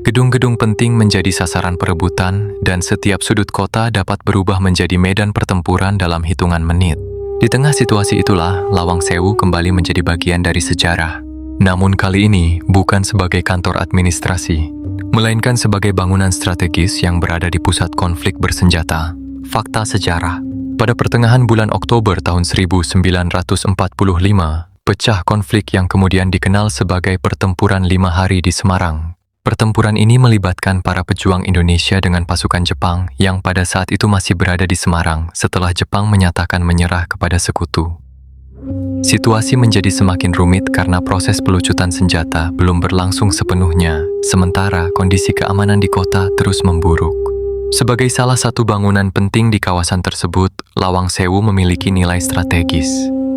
Gedung-gedung penting menjadi sasaran perebutan, dan setiap sudut kota dapat berubah menjadi medan pertempuran dalam hitungan menit. Di tengah situasi itulah, Lawang Sewu kembali menjadi bagian dari sejarah. Namun kali ini bukan sebagai kantor administrasi, melainkan sebagai bangunan strategis yang berada di pusat konflik bersenjata. Fakta sejarah. Pada pertengahan bulan Oktober tahun 1945, pecah konflik yang kemudian dikenal sebagai Pertempuran 5 Hari di Semarang. Pertempuran ini melibatkan para pejuang Indonesia dengan pasukan Jepang yang pada saat itu masih berada di Semarang setelah Jepang menyatakan menyerah kepada sekutu. Situasi menjadi semakin rumit karena proses pelucutan senjata belum berlangsung sepenuhnya, sementara kondisi keamanan di kota terus memburuk. Sebagai salah satu bangunan penting di kawasan tersebut, Lawang Sewu memiliki nilai strategis.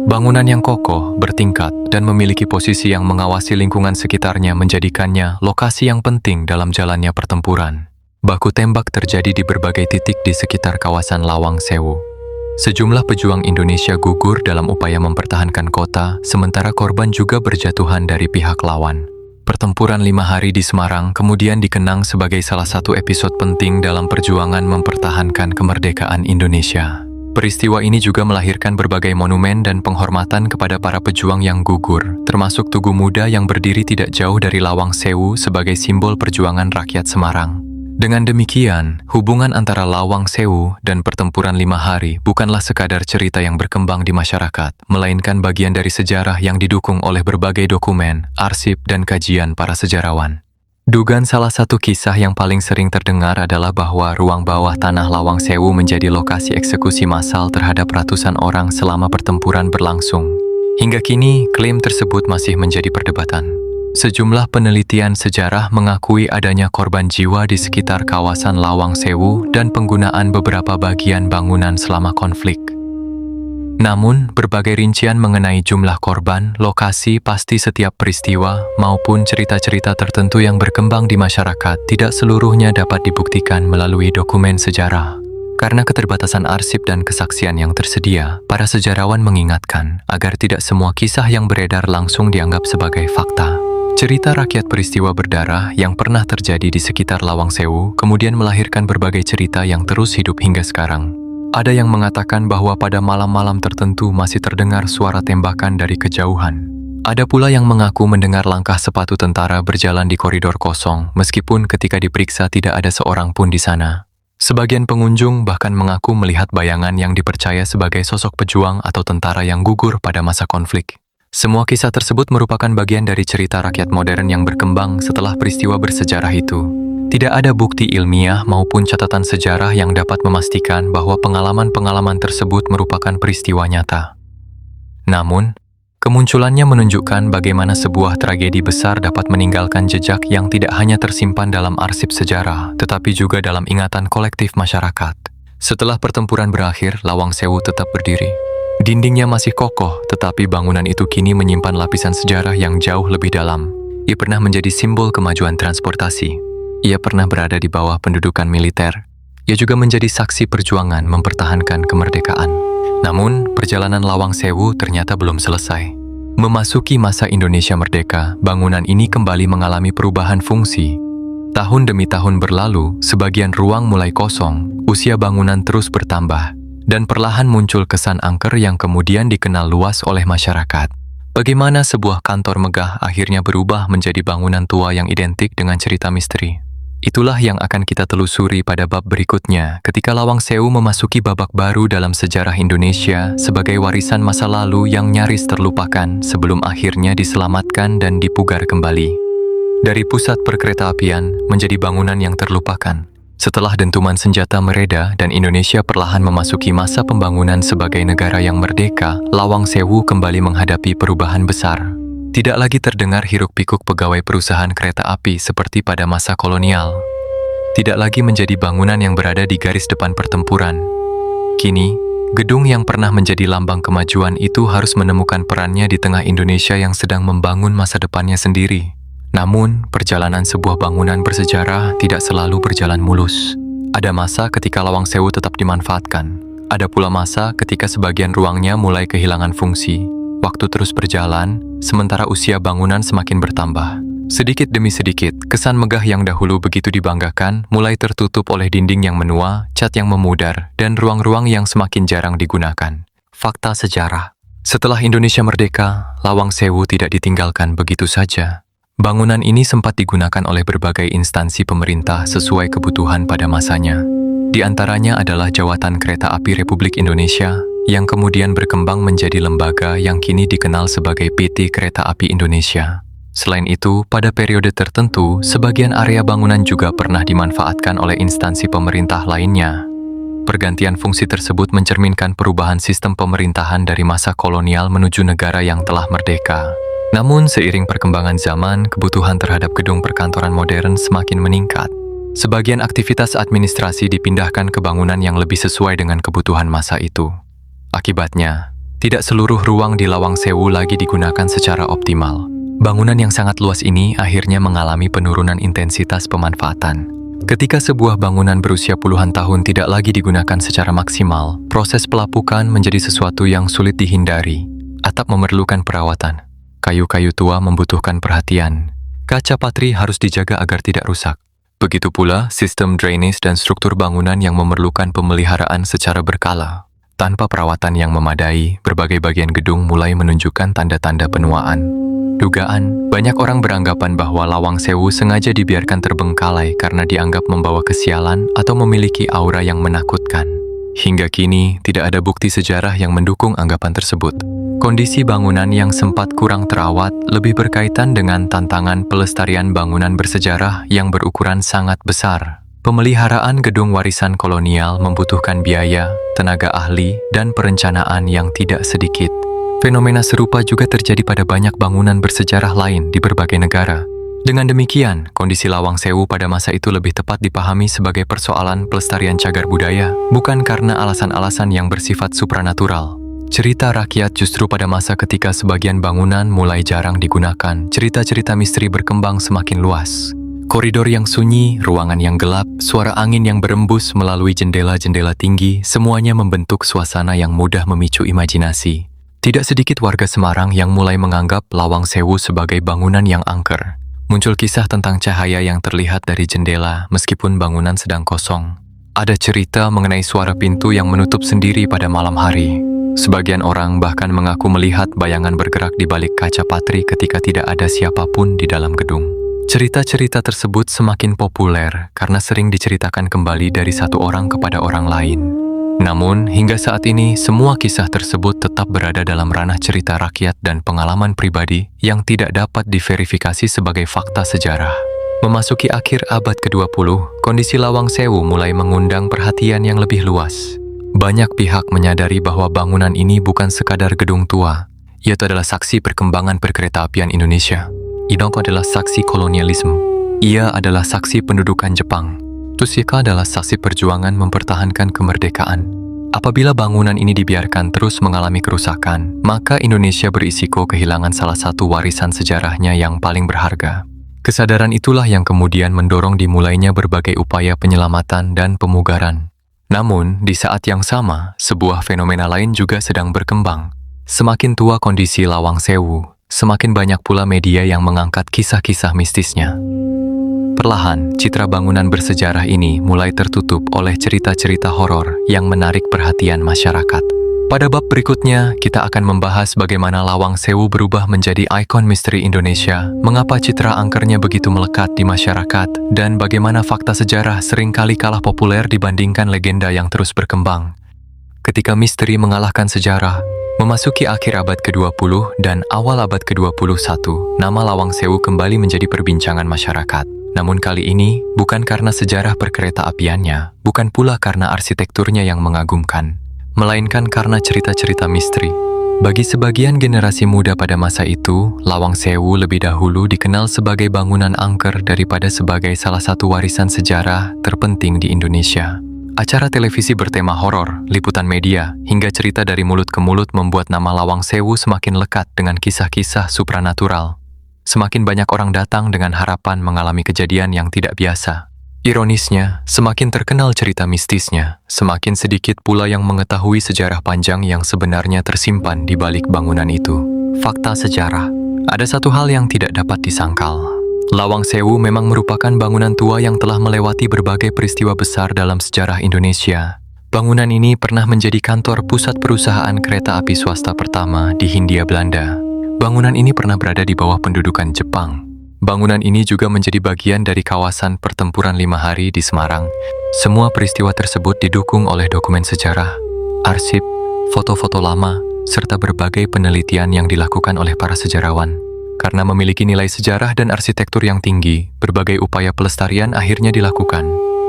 Bangunan yang kokoh, bertingkat, dan memiliki posisi yang mengawasi lingkungan sekitarnya menjadikannya lokasi yang penting dalam jalannya pertempuran. Baku tembak terjadi di berbagai titik di sekitar kawasan Lawang Sewu. Sejumlah pejuang Indonesia gugur dalam upaya mempertahankan kota, sementara korban juga berjatuhan dari pihak lawan. Pertempuran 5 hari di Semarang kemudian dikenang sebagai salah satu episode penting dalam perjuangan mempertahankan kemerdekaan Indonesia. Peristiwa ini juga melahirkan berbagai monumen dan penghormatan kepada para pejuang yang gugur, termasuk Tugu Muda yang berdiri tidak jauh dari Lawang Sewu sebagai simbol perjuangan rakyat Semarang. Dengan demikian, hubungan antara Lawang Sewu dan pertempuran 5 hari bukanlah sekadar cerita yang berkembang di masyarakat, melainkan bagian dari sejarah yang didukung oleh berbagai dokumen, arsip, dan kajian para sejarawan. Dugaan salah satu kisah yang paling sering terdengar adalah bahwa ruang bawah tanah Lawang Sewu menjadi lokasi eksekusi massal terhadap ratusan orang selama pertempuran berlangsung. Hingga kini, klaim tersebut masih menjadi perdebatan. Sejumlah penelitian sejarah mengakui adanya korban jiwa di sekitar kawasan Lawang Sewu dan penggunaan beberapa bagian bangunan selama konflik. Namun, berbagai rincian mengenai jumlah korban, lokasi pasti setiap peristiwa, maupun cerita-cerita tertentu yang berkembang di masyarakat tidak seluruhnya dapat dibuktikan melalui dokumen sejarah. Karena keterbatasan arsip dan kesaksian yang tersedia, para sejarawan mengingatkan agar tidak semua kisah yang beredar langsung dianggap sebagai fakta. Cerita rakyat peristiwa berdarah yang pernah terjadi di sekitar Lawang Sewu kemudian melahirkan berbagai cerita yang terus hidup hingga sekarang. Ada yang mengatakan bahwa pada malam-malam tertentu masih terdengar suara tembakan dari kejauhan. Ada pula yang mengaku mendengar langkah sepatu tentara berjalan di koridor kosong, meskipun ketika diperiksa tidak ada seorang pun di sana. Sebagian pengunjung bahkan mengaku melihat bayangan yang dipercaya sebagai sosok pejuang atau tentara yang gugur pada masa konflik. Semua kisah tersebut merupakan bagian dari cerita rakyat modern yang berkembang setelah peristiwa bersejarah itu. Tidak ada bukti ilmiah maupun catatan sejarah yang dapat memastikan bahwa pengalaman-pengalaman tersebut merupakan peristiwa nyata. Namun, kemunculannya menunjukkan bagaimana sebuah tragedi besar dapat meninggalkan jejak yang tidak hanya tersimpan dalam arsip sejarah, tetapi juga dalam ingatan kolektif masyarakat. Setelah pertempuran berakhir, Lawang Sewu tetap berdiri. Dindingnya masih kokoh, tetapi bangunan itu kini menyimpan lapisan sejarah yang jauh lebih dalam. Ia pernah menjadi simbol kemajuan transportasi. Ia pernah berada di bawah pendudukan militer. Ia juga menjadi saksi perjuangan mempertahankan kemerdekaan. Namun, perjalanan Lawang Sewu ternyata belum selesai. Memasuki masa Indonesia merdeka, bangunan ini kembali mengalami perubahan fungsi. Tahun demi tahun berlalu, sebagian ruang mulai kosong, usia bangunan terus bertambah, dan perlahan muncul kesan angker yang kemudian dikenal luas oleh masyarakat. Bagaimana sebuah kantor megah akhirnya berubah menjadi bangunan tua yang identik dengan cerita misteri. Itulah yang akan kita telusuri pada bab berikutnya ketika Lawang Sewu memasuki babak baru dalam sejarah Indonesia sebagai warisan masa lalu yang nyaris terlupakan sebelum akhirnya diselamatkan dan dipugar kembali. Dari pusat perkeretaapian menjadi bangunan yang terlupakan. Setelah dentuman senjata mereda dan Indonesia perlahan memasuki masa pembangunan sebagai negara yang merdeka, Lawang Sewu kembali menghadapi perubahan besar. Tidak lagi terdengar hiruk-pikuk pegawai perusahaan kereta api seperti pada masa kolonial. Tidak lagi menjadi bangunan yang berada di garis depan pertempuran. Kini, gedung yang pernah menjadi lambang kemajuan itu harus menemukan perannya di tengah Indonesia yang sedang membangun masa depannya sendiri. Namun, perjalanan sebuah bangunan bersejarah tidak selalu berjalan mulus. Ada masa ketika Lawang Sewu tetap dimanfaatkan. Ada pula masa ketika sebagian ruangnya mulai kehilangan fungsi. Waktu terus berjalan, sementara usia bangunan semakin bertambah. Sedikit demi sedikit, kesan megah yang dahulu begitu dibanggakan mulai tertutup oleh dinding yang menua, cat yang memudar, dan ruang-ruang yang semakin jarang digunakan. Fakta sejarah. Setelah Indonesia merdeka, Lawang Sewu tidak ditinggalkan begitu saja. Bangunan ini sempat digunakan oleh berbagai instansi pemerintah sesuai kebutuhan pada masanya. Di antaranya adalah Jawatan Kereta Api Republik Indonesia, yang kemudian berkembang menjadi lembaga yang kini dikenal sebagai PT Kereta Api Indonesia. Selain itu, pada periode tertentu, sebagian area bangunan juga pernah dimanfaatkan oleh instansi pemerintah lainnya. Pergantian fungsi tersebut mencerminkan perubahan sistem pemerintahan dari masa kolonial menuju negara yang telah merdeka. Namun, seiring perkembangan zaman, kebutuhan terhadap gedung perkantoran modern semakin meningkat. Sebagian aktivitas administrasi dipindahkan ke bangunan yang lebih sesuai dengan kebutuhan masa itu. Akibatnya, tidak seluruh ruang di Lawang Sewu lagi digunakan secara optimal. Bangunan yang sangat luas ini akhirnya mengalami penurunan intensitas pemanfaatan. Ketika sebuah bangunan berusia puluhan tahun tidak lagi digunakan secara maksimal, proses pelapukan menjadi sesuatu yang sulit dihindari. Atap memerlukan perawatan. Kayu-kayu tua membutuhkan perhatian. Kaca patri harus dijaga agar tidak rusak. Begitu pula sistem drainase dan struktur bangunan yang memerlukan pemeliharaan secara berkala. Tanpa perawatan yang memadai, berbagai bagian gedung mulai menunjukkan tanda-tanda penuaan. Dugaan, banyak orang beranggapan bahwa Lawang Sewu sengaja dibiarkan terbengkalai karena dianggap membawa kesialan atau memiliki aura yang menakutkan. Hingga kini, tidak ada bukti sejarah yang mendukung anggapan tersebut. Kondisi bangunan yang sempat kurang terawat lebih berkaitan dengan tantangan pelestarian bangunan bersejarah yang berukuran sangat besar. Pemeliharaan gedung warisan kolonial membutuhkan biaya, tenaga ahli, dan perencanaan yang tidak sedikit. Fenomena serupa juga terjadi pada banyak bangunan bersejarah lain di berbagai negara. Dengan demikian, kondisi Lawang Sewu pada masa itu lebih tepat dipahami sebagai persoalan pelestarian cagar budaya, bukan karena alasan-alasan yang bersifat supranatural. Cerita rakyat justru pada masa ketika sebagian bangunan mulai jarang digunakan, cerita-cerita misteri berkembang semakin luas. Koridor yang sunyi, ruangan yang gelap, suara angin yang berembus melalui jendela-jendela tinggi, semuanya membentuk suasana yang mudah memicu imajinasi. Tidak sedikit warga Semarang yang mulai menganggap Lawang Sewu sebagai bangunan yang angker. Muncul kisah tentang cahaya yang terlihat dari jendela meskipun bangunan sedang kosong. Ada cerita mengenai suara pintu yang menutup sendiri pada malam hari. Sebagian orang bahkan mengaku melihat bayangan bergerak di balik kaca patri ketika tidak ada siapapun di dalam gedung. Cerita-cerita tersebut semakin populer karena sering diceritakan kembali dari satu orang kepada orang lain. Namun, hingga saat ini, semua kisah tersebut tetap berada dalam ranah cerita rakyat dan pengalaman pribadi yang tidak dapat diverifikasi sebagai fakta sejarah. Memasuki akhir abad ke-20, kondisi Lawang Sewu mulai mengundang perhatian yang lebih luas. Banyak pihak menyadari bahwa bangunan ini bukan sekadar gedung tua, yaitu adalah saksi perkembangan perkeretaapian Indonesia. Inoko adalah saksi kolonialisme. Ia adalah saksi pendudukan Jepang. Tsushika adalah saksi perjuangan mempertahankan kemerdekaan. Apabila bangunan ini dibiarkan terus mengalami kerusakan, maka Indonesia berisiko kehilangan salah satu warisan sejarahnya yang paling berharga. Kesadaran itulah yang kemudian mendorong dimulainya berbagai upaya penyelamatan dan pemugaran. Namun, di saat yang sama, sebuah fenomena lain juga sedang berkembang. Semakin tua kondisi Lawang Sewu, semakin banyak pula media yang mengangkat kisah-kisah mistisnya. Perlahan, citra bangunan bersejarah ini mulai tertutup oleh cerita-cerita horor yang menarik perhatian masyarakat. Pada bab berikutnya, kita akan membahas bagaimana Lawang Sewu berubah menjadi ikon misteri Indonesia, mengapa citra angkernya begitu melekat di masyarakat, dan bagaimana fakta sejarah seringkali kalah populer dibandingkan legenda yang terus berkembang. Ketika misteri mengalahkan sejarah, memasuki akhir abad ke-20 dan awal abad ke-21, nama Lawang Sewu kembali menjadi perbincangan masyarakat. Namun kali ini, bukan karena sejarah perkereta-apiannya, bukan pula karena arsitekturnya yang mengagumkan, melainkan karena cerita-cerita misteri. Bagi sebagian generasi muda pada masa itu, Lawang Sewu lebih dahulu dikenal sebagai bangunan angker daripada sebagai salah satu warisan sejarah terpenting di Indonesia. Acara televisi bertema horor, liputan media, hingga cerita dari mulut ke mulut membuat nama Lawang Sewu semakin lekat dengan kisah-kisah supranatural. Semakin banyak orang datang dengan harapan mengalami kejadian yang tidak biasa. Ironisnya, semakin terkenal cerita mistisnya, semakin sedikit pula yang mengetahui sejarah panjang yang sebenarnya tersimpan di balik bangunan itu. Fakta sejarah. Ada satu hal yang tidak dapat disangkal. Lawang Sewu memang merupakan bangunan tua yang telah melewati berbagai peristiwa besar dalam sejarah Indonesia. Bangunan ini pernah menjadi kantor pusat perusahaan kereta api swasta pertama di Hindia Belanda. Bangunan ini pernah berada di bawah pendudukan Jepang. Bangunan ini juga menjadi bagian dari kawasan pertempuran 5 hari di Semarang. Semua peristiwa tersebut didukung oleh dokumen sejarah, arsip, foto-foto lama, serta berbagai penelitian yang dilakukan oleh para sejarawan. Karena memiliki nilai sejarah dan arsitektur yang tinggi, berbagai upaya pelestarian akhirnya dilakukan.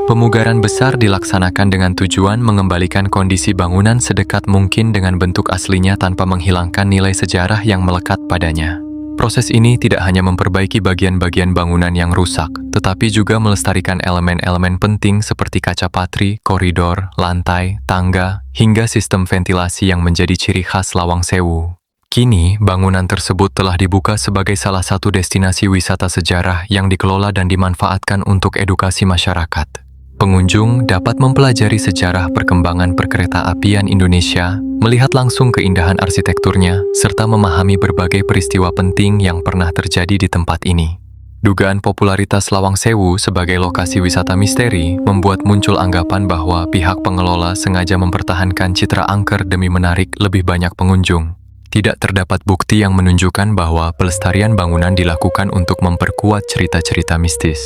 Pemugaran besar dilaksanakan dengan tujuan mengembalikan kondisi bangunan sedekat mungkin dengan bentuk aslinya tanpa menghilangkan nilai sejarah yang melekat padanya. Proses ini tidak hanya memperbaiki bagian-bagian bangunan yang rusak, tetapi juga melestarikan elemen-elemen penting seperti kaca patri, koridor, lantai, tangga, hingga sistem ventilasi yang menjadi ciri khas Lawang Sewu. Kini, bangunan tersebut telah dibuka sebagai salah satu destinasi wisata sejarah yang dikelola dan dimanfaatkan untuk edukasi masyarakat. Pengunjung dapat mempelajari sejarah perkembangan perkereta-apian Indonesia, melihat langsung keindahan arsitekturnya, serta memahami berbagai peristiwa penting yang pernah terjadi di tempat ini. Dugaan popularitas Lawang Sewu sebagai lokasi wisata misteri membuat muncul anggapan bahwa pihak pengelola sengaja mempertahankan citra angker demi menarik lebih banyak pengunjung. Tidak terdapat bukti yang menunjukkan bahwa pelestarian bangunan dilakukan untuk memperkuat cerita-cerita mistis.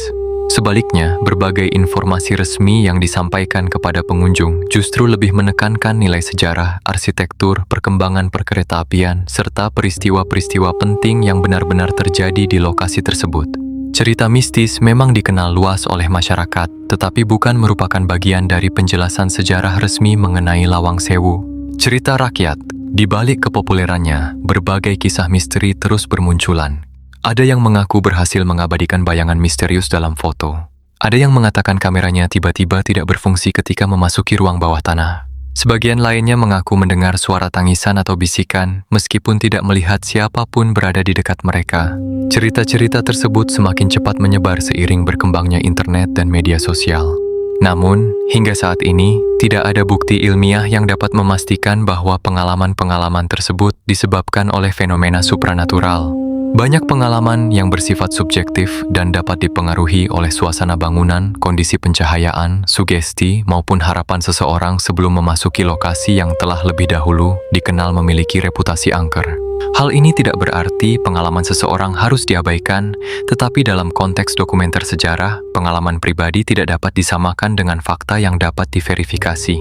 Sebaliknya, berbagai informasi resmi yang disampaikan kepada pengunjung justru lebih menekankan nilai sejarah, arsitektur, perkembangan perkeretaapian, serta peristiwa-peristiwa penting yang benar-benar terjadi di lokasi tersebut. Cerita mistis memang dikenal luas oleh masyarakat, tetapi bukan merupakan bagian dari penjelasan sejarah resmi mengenai Lawang Sewu. Cerita rakyat, di balik kepopulerannya, berbagai kisah misteri terus bermunculan. Ada yang mengaku berhasil mengabadikan bayangan misterius dalam foto. Ada yang mengatakan kameranya tiba-tiba tidak berfungsi ketika memasuki ruang bawah tanah. Sebagian lainnya mengaku mendengar suara tangisan atau bisikan meskipun tidak melihat siapapun berada di dekat mereka. Cerita-cerita tersebut semakin cepat menyebar seiring berkembangnya internet dan media sosial. Namun, hingga saat ini, tidak ada bukti ilmiah yang dapat memastikan bahwa pengalaman-pengalaman tersebut disebabkan oleh fenomena supranatural. Banyak pengalaman yang bersifat subjektif dan dapat dipengaruhi oleh suasana bangunan, kondisi pencahayaan, sugesti, maupun harapan seseorang sebelum memasuki lokasi yang telah lebih dahulu dikenal memiliki reputasi angker. Hal ini tidak berarti pengalaman seseorang harus diabaikan, tetapi dalam konteks dokumenter sejarah, pengalaman pribadi tidak dapat disamakan dengan fakta yang dapat diverifikasi.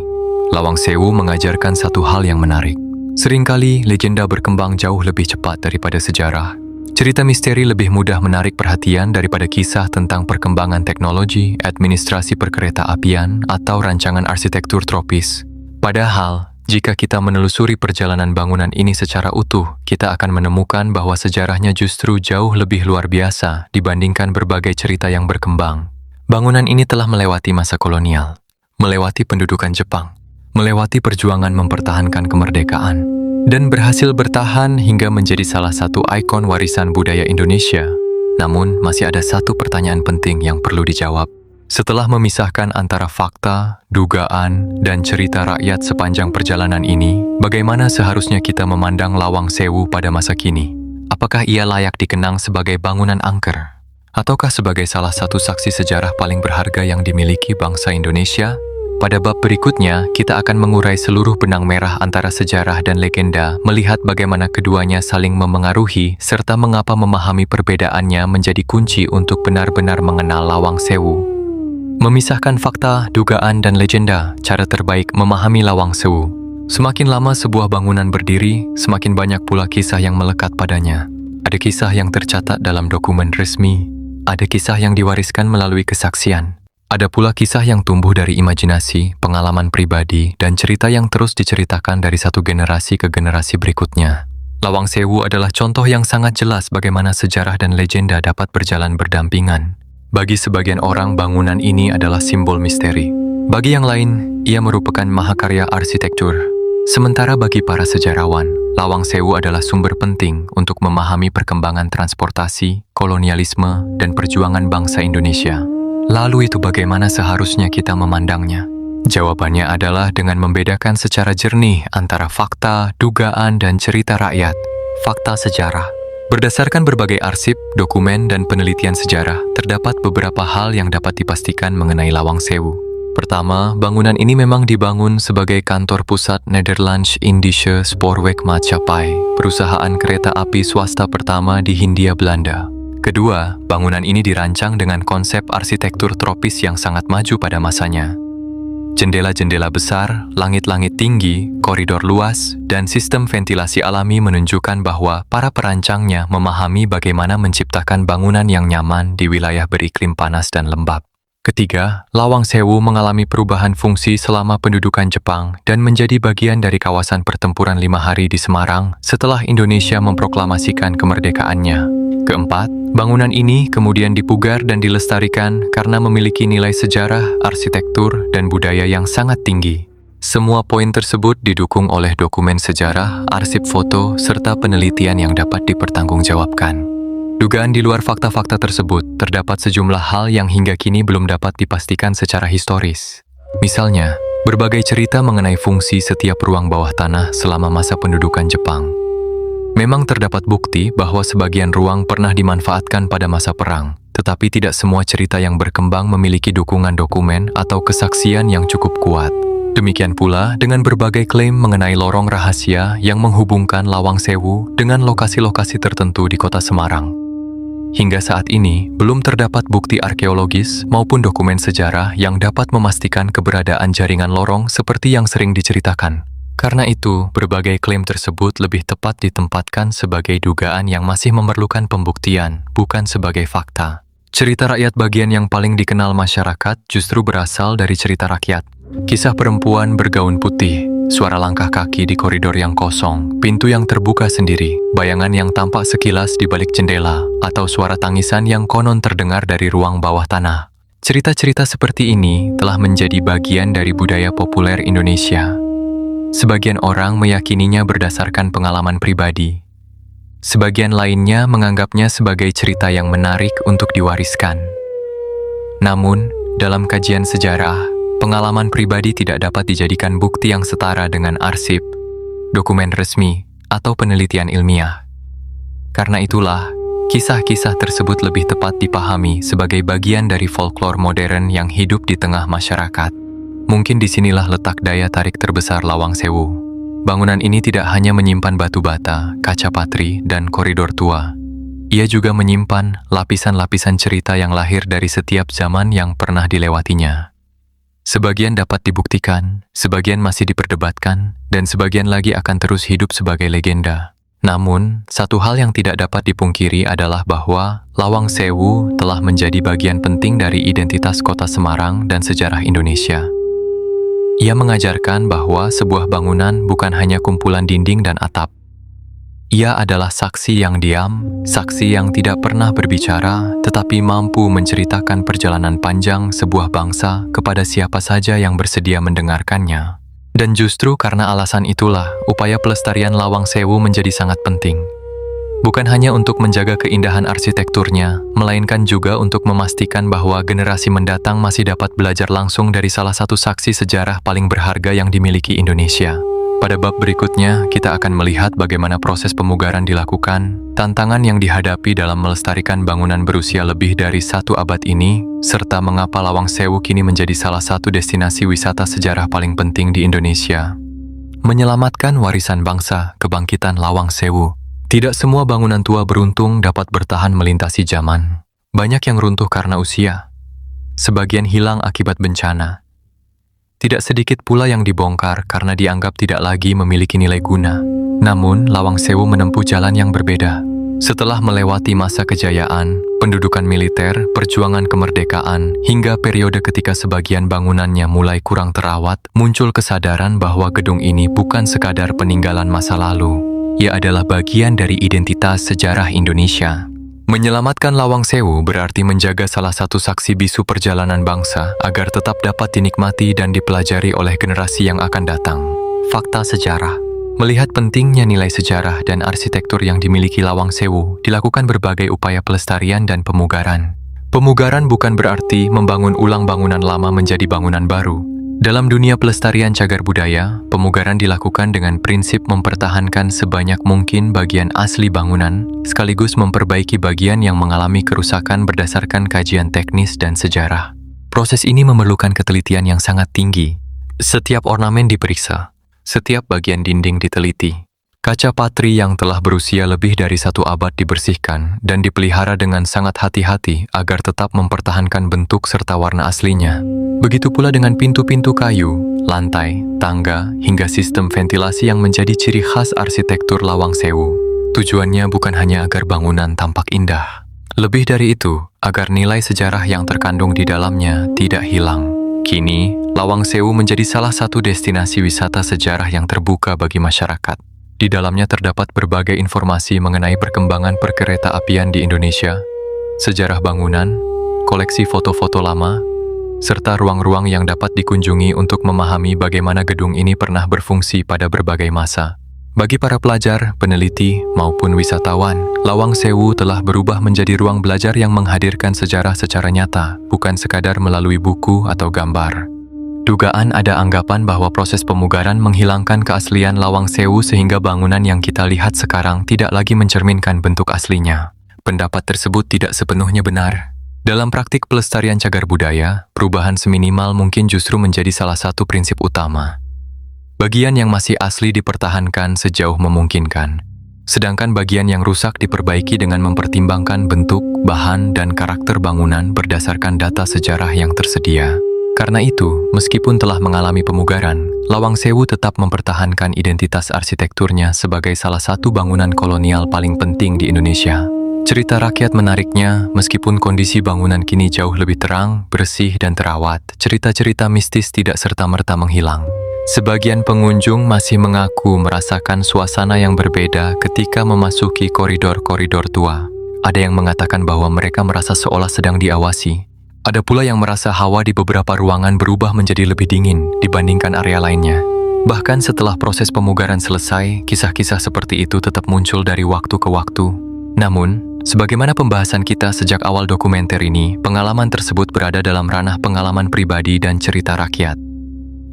Lawang Sewu mengajarkan satu hal yang menarik. Seringkali legenda berkembang jauh lebih cepat daripada sejarah. Cerita misteri lebih mudah menarik perhatian daripada kisah tentang perkembangan teknologi, administrasi perkeretaapian, atau rancangan arsitektur tropis. Padahal, jika kita menelusuri perjalanan bangunan ini secara utuh, kita akan menemukan bahwa sejarahnya justru jauh lebih luar biasa dibandingkan berbagai cerita yang berkembang. Bangunan ini telah melewati masa kolonial, melewati pendudukan Jepang, melewati perjuangan mempertahankan kemerdekaan, dan berhasil bertahan hingga menjadi salah satu ikon warisan budaya Indonesia. Namun, masih ada satu pertanyaan penting yang perlu dijawab. Setelah memisahkan antara fakta, dugaan, dan cerita rakyat sepanjang perjalanan ini, bagaimana seharusnya kita memandang Lawang Sewu pada masa kini? Apakah ia layak dikenang sebagai bangunan angker? Ataukah sebagai salah satu saksi sejarah paling berharga yang dimiliki bangsa Indonesia? Pada bab berikutnya, kita akan mengurai seluruh benang merah antara sejarah dan legenda, melihat bagaimana keduanya saling memengaruhi, serta mengapa memahami perbedaannya menjadi kunci untuk benar-benar mengenal Lawang Sewu. Memisahkan fakta, dugaan, dan legenda, cara terbaik memahami Lawang Sewu. Semakin lama sebuah bangunan berdiri, semakin banyak pula kisah yang melekat padanya. Ada kisah yang tercatat dalam dokumen resmi, ada kisah yang diwariskan melalui kesaksian. Ada pula kisah yang tumbuh dari imajinasi, pengalaman pribadi, dan cerita yang terus diceritakan dari satu generasi ke generasi berikutnya. Lawang Sewu adalah contoh yang sangat jelas bagaimana sejarah dan legenda dapat berjalan berdampingan. Bagi sebagian orang, bangunan ini adalah simbol misteri. Bagi yang lain, ia merupakan mahakarya arsitektur. Sementara bagi para sejarawan, Lawang Sewu adalah sumber penting untuk memahami perkembangan transportasi, kolonialisme, dan perjuangan bangsa Indonesia. Lalu itu bagaimana seharusnya kita memandangnya? Jawabannya adalah dengan membedakan secara jernih antara fakta, dugaan, dan cerita rakyat. Fakta sejarah. Berdasarkan berbagai arsip, dokumen, dan penelitian sejarah, terdapat beberapa hal yang dapat dipastikan mengenai Lawang Sewu. Pertama, bangunan ini memang dibangun sebagai kantor pusat Nederlands Indische Spoorwegmaatschappij, perusahaan kereta api swasta pertama di Hindia Belanda. Kedua, bangunan ini dirancang dengan konsep arsitektur tropis yang sangat maju pada masanya. Jendela-jendela besar, langit-langit tinggi, koridor luas, dan sistem ventilasi alami menunjukkan bahwa para perancangnya memahami bagaimana menciptakan bangunan yang nyaman di wilayah beriklim panas dan lembab. Ketiga, Lawang Sewu mengalami perubahan fungsi selama pendudukan Jepang dan menjadi bagian dari kawasan pertempuran 5 hari di Semarang setelah Indonesia memproklamasikan kemerdekaannya. Keempat, bangunan ini kemudian dipugar dan dilestarikan karena memiliki nilai sejarah, arsitektur, dan budaya yang sangat tinggi. Semua poin tersebut didukung oleh dokumen sejarah, arsip foto, serta penelitian yang dapat dipertanggungjawabkan. Dugaan di luar fakta-fakta tersebut, terdapat sejumlah hal yang hingga kini belum dapat dipastikan secara historis. Misalnya, berbagai cerita mengenai fungsi setiap ruang bawah tanah selama masa pendudukan Jepang. Memang terdapat bukti bahwa sebagian ruang pernah dimanfaatkan pada masa perang, tetapi tidak semua cerita yang berkembang memiliki dukungan dokumen atau kesaksian yang cukup kuat. Demikian pula dengan berbagai klaim mengenai lorong rahasia yang menghubungkan Lawang Sewu dengan lokasi-lokasi tertentu di kota Semarang. Hingga saat ini, belum terdapat bukti arkeologis maupun dokumen sejarah yang dapat memastikan keberadaan jaringan lorong seperti yang sering diceritakan. Karena itu, berbagai klaim tersebut lebih tepat ditempatkan sebagai dugaan yang masih memerlukan pembuktian, bukan sebagai fakta. Cerita rakyat bagian yang paling dikenal masyarakat justru berasal dari cerita rakyat. Kisah perempuan bergaun putih, suara langkah kaki di koridor yang kosong, pintu yang terbuka sendiri, bayangan yang tampak sekilas di balik jendela, atau suara tangisan yang konon terdengar dari ruang bawah tanah. Cerita-cerita seperti ini telah menjadi bagian dari budaya populer Indonesia. Sebagian orang meyakininya berdasarkan pengalaman pribadi. Sebagian lainnya menganggapnya sebagai cerita yang menarik untuk diwariskan. Namun, dalam kajian sejarah, pengalaman pribadi tidak dapat dijadikan bukti yang setara dengan arsip, dokumen resmi, atau penelitian ilmiah. Karena itulah, kisah-kisah tersebut lebih tepat dipahami sebagai bagian dari folklore modern yang hidup di tengah masyarakat. Mungkin disinilah letak daya tarik terbesar Lawang Sewu. Bangunan ini tidak hanya menyimpan batu bata, kaca patri, dan koridor tua. Ia juga menyimpan lapisan-lapisan cerita yang lahir dari setiap zaman yang pernah dilewatinya. Sebagian dapat dibuktikan, sebagian masih diperdebatkan, dan sebagian lagi akan terus hidup sebagai legenda. Namun, satu hal yang tidak dapat dipungkiri adalah bahwa Lawang Sewu telah menjadi bagian penting dari identitas kota Semarang dan sejarah Indonesia. Ia mengajarkan bahwa sebuah bangunan bukan hanya kumpulan dinding dan atap. Ia adalah saksi yang diam, saksi yang tidak pernah berbicara, tetapi mampu menceritakan perjalanan panjang sebuah bangsa kepada siapa saja yang bersedia mendengarkannya. Dan justru karena alasan itulah, upaya pelestarian Lawang Sewu menjadi sangat penting. Bukan hanya untuk menjaga keindahan arsitekturnya, melainkan juga untuk memastikan bahwa generasi mendatang masih dapat belajar langsung dari salah satu saksi sejarah paling berharga yang dimiliki Indonesia. Pada bab berikutnya, kita akan melihat bagaimana proses pemugaran dilakukan, tantangan yang dihadapi dalam melestarikan bangunan berusia lebih dari 1 abad ini, serta mengapa Lawang Sewu kini menjadi salah satu destinasi wisata sejarah paling penting di Indonesia. Menyelamatkan warisan bangsa, kebangkitan Lawang Sewu. Tidak semua bangunan tua beruntung dapat bertahan melintasi zaman. Banyak yang runtuh karena usia. Sebagian hilang akibat bencana. Tidak sedikit pula yang dibongkar karena dianggap tidak lagi memiliki nilai guna. Namun, Lawang Sewu menempuh jalan yang berbeda. Setelah melewati masa kejayaan, pendudukan militer, perjuangan kemerdekaan, hingga periode ketika sebagian bangunannya mulai kurang terawat, muncul kesadaran bahwa gedung ini bukan sekadar peninggalan masa lalu. Ia adalah bagian dari identitas sejarah Indonesia. Menyelamatkan Lawang Sewu berarti menjaga salah satu saksi bisu perjalanan bangsa agar tetap dapat dinikmati dan dipelajari oleh generasi yang akan datang. Fakta sejarah. Melihat pentingnya nilai sejarah dan arsitektur yang dimiliki Lawang Sewu, dilakukan berbagai upaya pelestarian dan pemugaran. Pemugaran bukan berarti membangun ulang bangunan lama menjadi bangunan baru. Dalam dunia pelestarian cagar budaya, pemugaran dilakukan dengan prinsip mempertahankan sebanyak mungkin bagian asli bangunan, sekaligus memperbaiki bagian yang mengalami kerusakan berdasarkan kajian teknis dan sejarah. Proses ini memerlukan ketelitian yang sangat tinggi. Setiap ornamen diperiksa, setiap bagian dinding diteliti. Kaca patri yang telah berusia lebih dari 1 abad dibersihkan dan dipelihara dengan sangat hati-hati agar tetap mempertahankan bentuk serta warna aslinya. Begitu pula dengan pintu-pintu kayu, lantai, tangga, hingga sistem ventilasi yang menjadi ciri khas arsitektur Lawang Sewu. Tujuannya bukan hanya agar bangunan tampak indah. Lebih dari itu, agar nilai sejarah yang terkandung di dalamnya tidak hilang. Kini, Lawang Sewu menjadi salah satu destinasi wisata sejarah yang terbuka bagi masyarakat. Di dalamnya terdapat berbagai informasi mengenai perkembangan perkereta-apian di Indonesia, sejarah bangunan, koleksi foto-foto lama, serta ruang-ruang yang dapat dikunjungi untuk memahami bagaimana gedung ini pernah berfungsi pada berbagai masa. Bagi para pelajar, peneliti, maupun wisatawan, Lawang Sewu telah berubah menjadi ruang belajar yang menghadirkan sejarah secara nyata, bukan sekadar melalui buku atau gambar. Dugaan ada anggapan bahwa proses pemugaran menghilangkan keaslian Lawang Sewu sehingga bangunan yang kita lihat sekarang tidak lagi mencerminkan bentuk aslinya. Pendapat tersebut tidak sepenuhnya benar. Dalam praktik pelestarian cagar budaya, perubahan seminimal mungkin justru menjadi salah satu prinsip utama. Bagian yang masih asli dipertahankan sejauh memungkinkan, sedangkan bagian yang rusak diperbaiki dengan mempertimbangkan bentuk, bahan, dan karakter bangunan berdasarkan data sejarah yang tersedia. Karena itu, meskipun telah mengalami pemugaran, Lawang Sewu tetap mempertahankan identitas arsitekturnya sebagai salah satu bangunan kolonial paling penting di Indonesia. Cerita rakyat menariknya, meskipun kondisi bangunan kini jauh lebih terang, bersih, dan terawat, cerita-cerita mistis tidak serta-merta menghilang. Sebagian pengunjung masih mengaku merasakan suasana yang berbeda ketika memasuki koridor-koridor tua. Ada yang mengatakan bahwa mereka merasa seolah sedang diawasi. Ada pula yang merasa hawa di beberapa ruangan berubah menjadi lebih dingin dibandingkan area lainnya. Bahkan setelah proses pemugaran selesai, kisah-kisah seperti itu tetap muncul dari waktu ke waktu. Namun, sebagaimana pembahasan kita sejak awal dokumenter ini, pengalaman tersebut berada dalam ranah pengalaman pribadi dan cerita rakyat.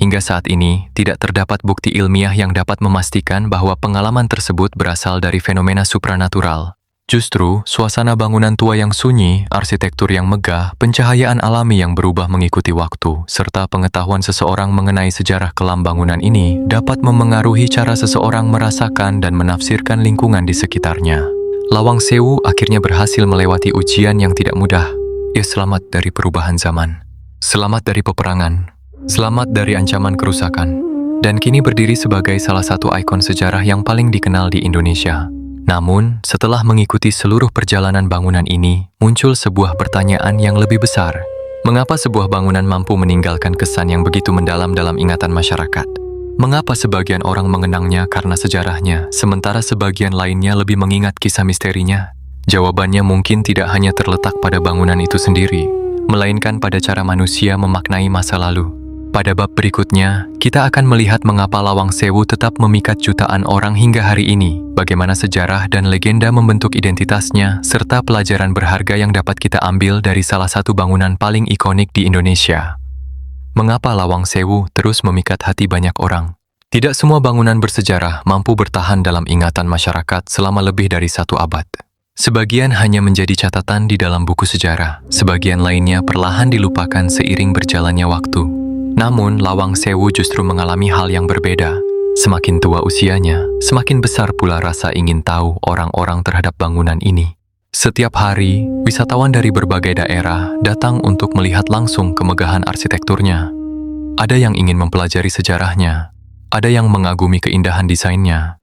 Hingga saat ini, tidak terdapat bukti ilmiah yang dapat memastikan bahwa pengalaman tersebut berasal dari fenomena supranatural. Justru, suasana bangunan tua yang sunyi, arsitektur yang megah, pencahayaan alami yang berubah mengikuti waktu, serta pengetahuan seseorang mengenai sejarah kelam bangunan ini dapat memengaruhi cara seseorang merasakan dan menafsirkan lingkungan di sekitarnya. Lawang Sewu akhirnya berhasil melewati ujian yang tidak mudah. Ia selamat dari perubahan zaman, selamat dari peperangan, selamat dari ancaman kerusakan, dan kini berdiri sebagai salah satu ikon sejarah yang paling dikenal di Indonesia. Namun, setelah mengikuti seluruh perjalanan bangunan ini, muncul sebuah pertanyaan yang lebih besar. Mengapa sebuah bangunan mampu meninggalkan kesan yang begitu mendalam dalam ingatan masyarakat? Mengapa sebagian orang mengenangnya karena sejarahnya, sementara sebagian lainnya lebih mengingat kisah misterinya? Jawabannya mungkin tidak hanya terletak pada bangunan itu sendiri, melainkan pada cara manusia memaknai masa lalu. Pada bab berikutnya, kita akan melihat mengapa Lawang Sewu tetap memikat jutaan orang hingga hari ini, bagaimana sejarah dan legenda membentuk identitasnya, serta pelajaran berharga yang dapat kita ambil dari salah satu bangunan paling ikonik di Indonesia. Mengapa Lawang Sewu terus memikat hati banyak orang? Tidak semua bangunan bersejarah mampu bertahan dalam ingatan masyarakat selama lebih dari 1 abad. Sebagian hanya menjadi catatan di dalam buku sejarah, sebagian lainnya perlahan dilupakan seiring berjalannya waktu. Namun, Lawang Sewu justru mengalami hal yang berbeda. Semakin tua usianya, semakin besar pula rasa ingin tahu orang-orang terhadap bangunan ini. Setiap hari, wisatawan dari berbagai daerah datang untuk melihat langsung kemegahan arsitekturnya. Ada yang ingin mempelajari sejarahnya, ada yang mengagumi keindahan desainnya.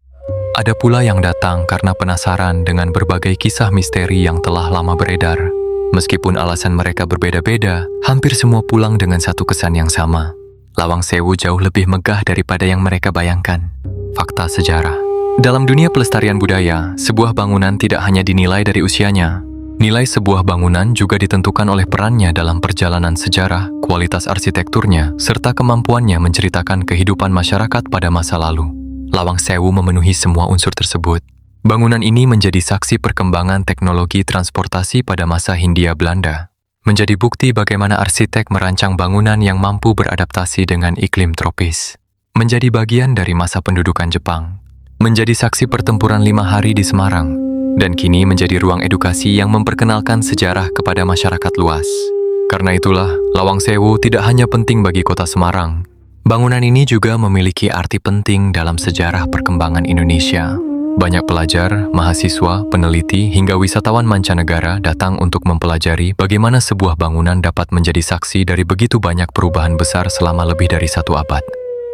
Ada pula yang datang karena penasaran dengan berbagai kisah misteri yang telah lama beredar. Meskipun alasan mereka berbeda-beda, hampir semua pulang dengan satu kesan yang sama. Lawang Sewu jauh lebih megah daripada yang mereka bayangkan. Fakta sejarah. Dalam dunia pelestarian budaya, sebuah bangunan tidak hanya dinilai dari usianya. Nilai sebuah bangunan juga ditentukan oleh perannya dalam perjalanan sejarah, kualitas arsitekturnya, serta kemampuannya menceritakan kehidupan masyarakat pada masa lalu. Lawang Sewu memenuhi semua unsur tersebut. Bangunan ini menjadi saksi perkembangan teknologi transportasi pada masa Hindia Belanda. Menjadi bukti bagaimana arsitek merancang bangunan yang mampu beradaptasi dengan iklim tropis. Menjadi bagian dari masa pendudukan Jepang. Menjadi saksi pertempuran 5 hari di Semarang. Dan kini menjadi ruang edukasi yang memperkenalkan sejarah kepada masyarakat luas. Karena itulah, Lawang Sewu tidak hanya penting bagi kota Semarang. Bangunan ini juga memiliki arti penting dalam sejarah perkembangan Indonesia. Banyak pelajar, mahasiswa, peneliti, hingga wisatawan mancanegara datang untuk mempelajari bagaimana sebuah bangunan dapat menjadi saksi dari begitu banyak perubahan besar selama lebih dari 1 abad.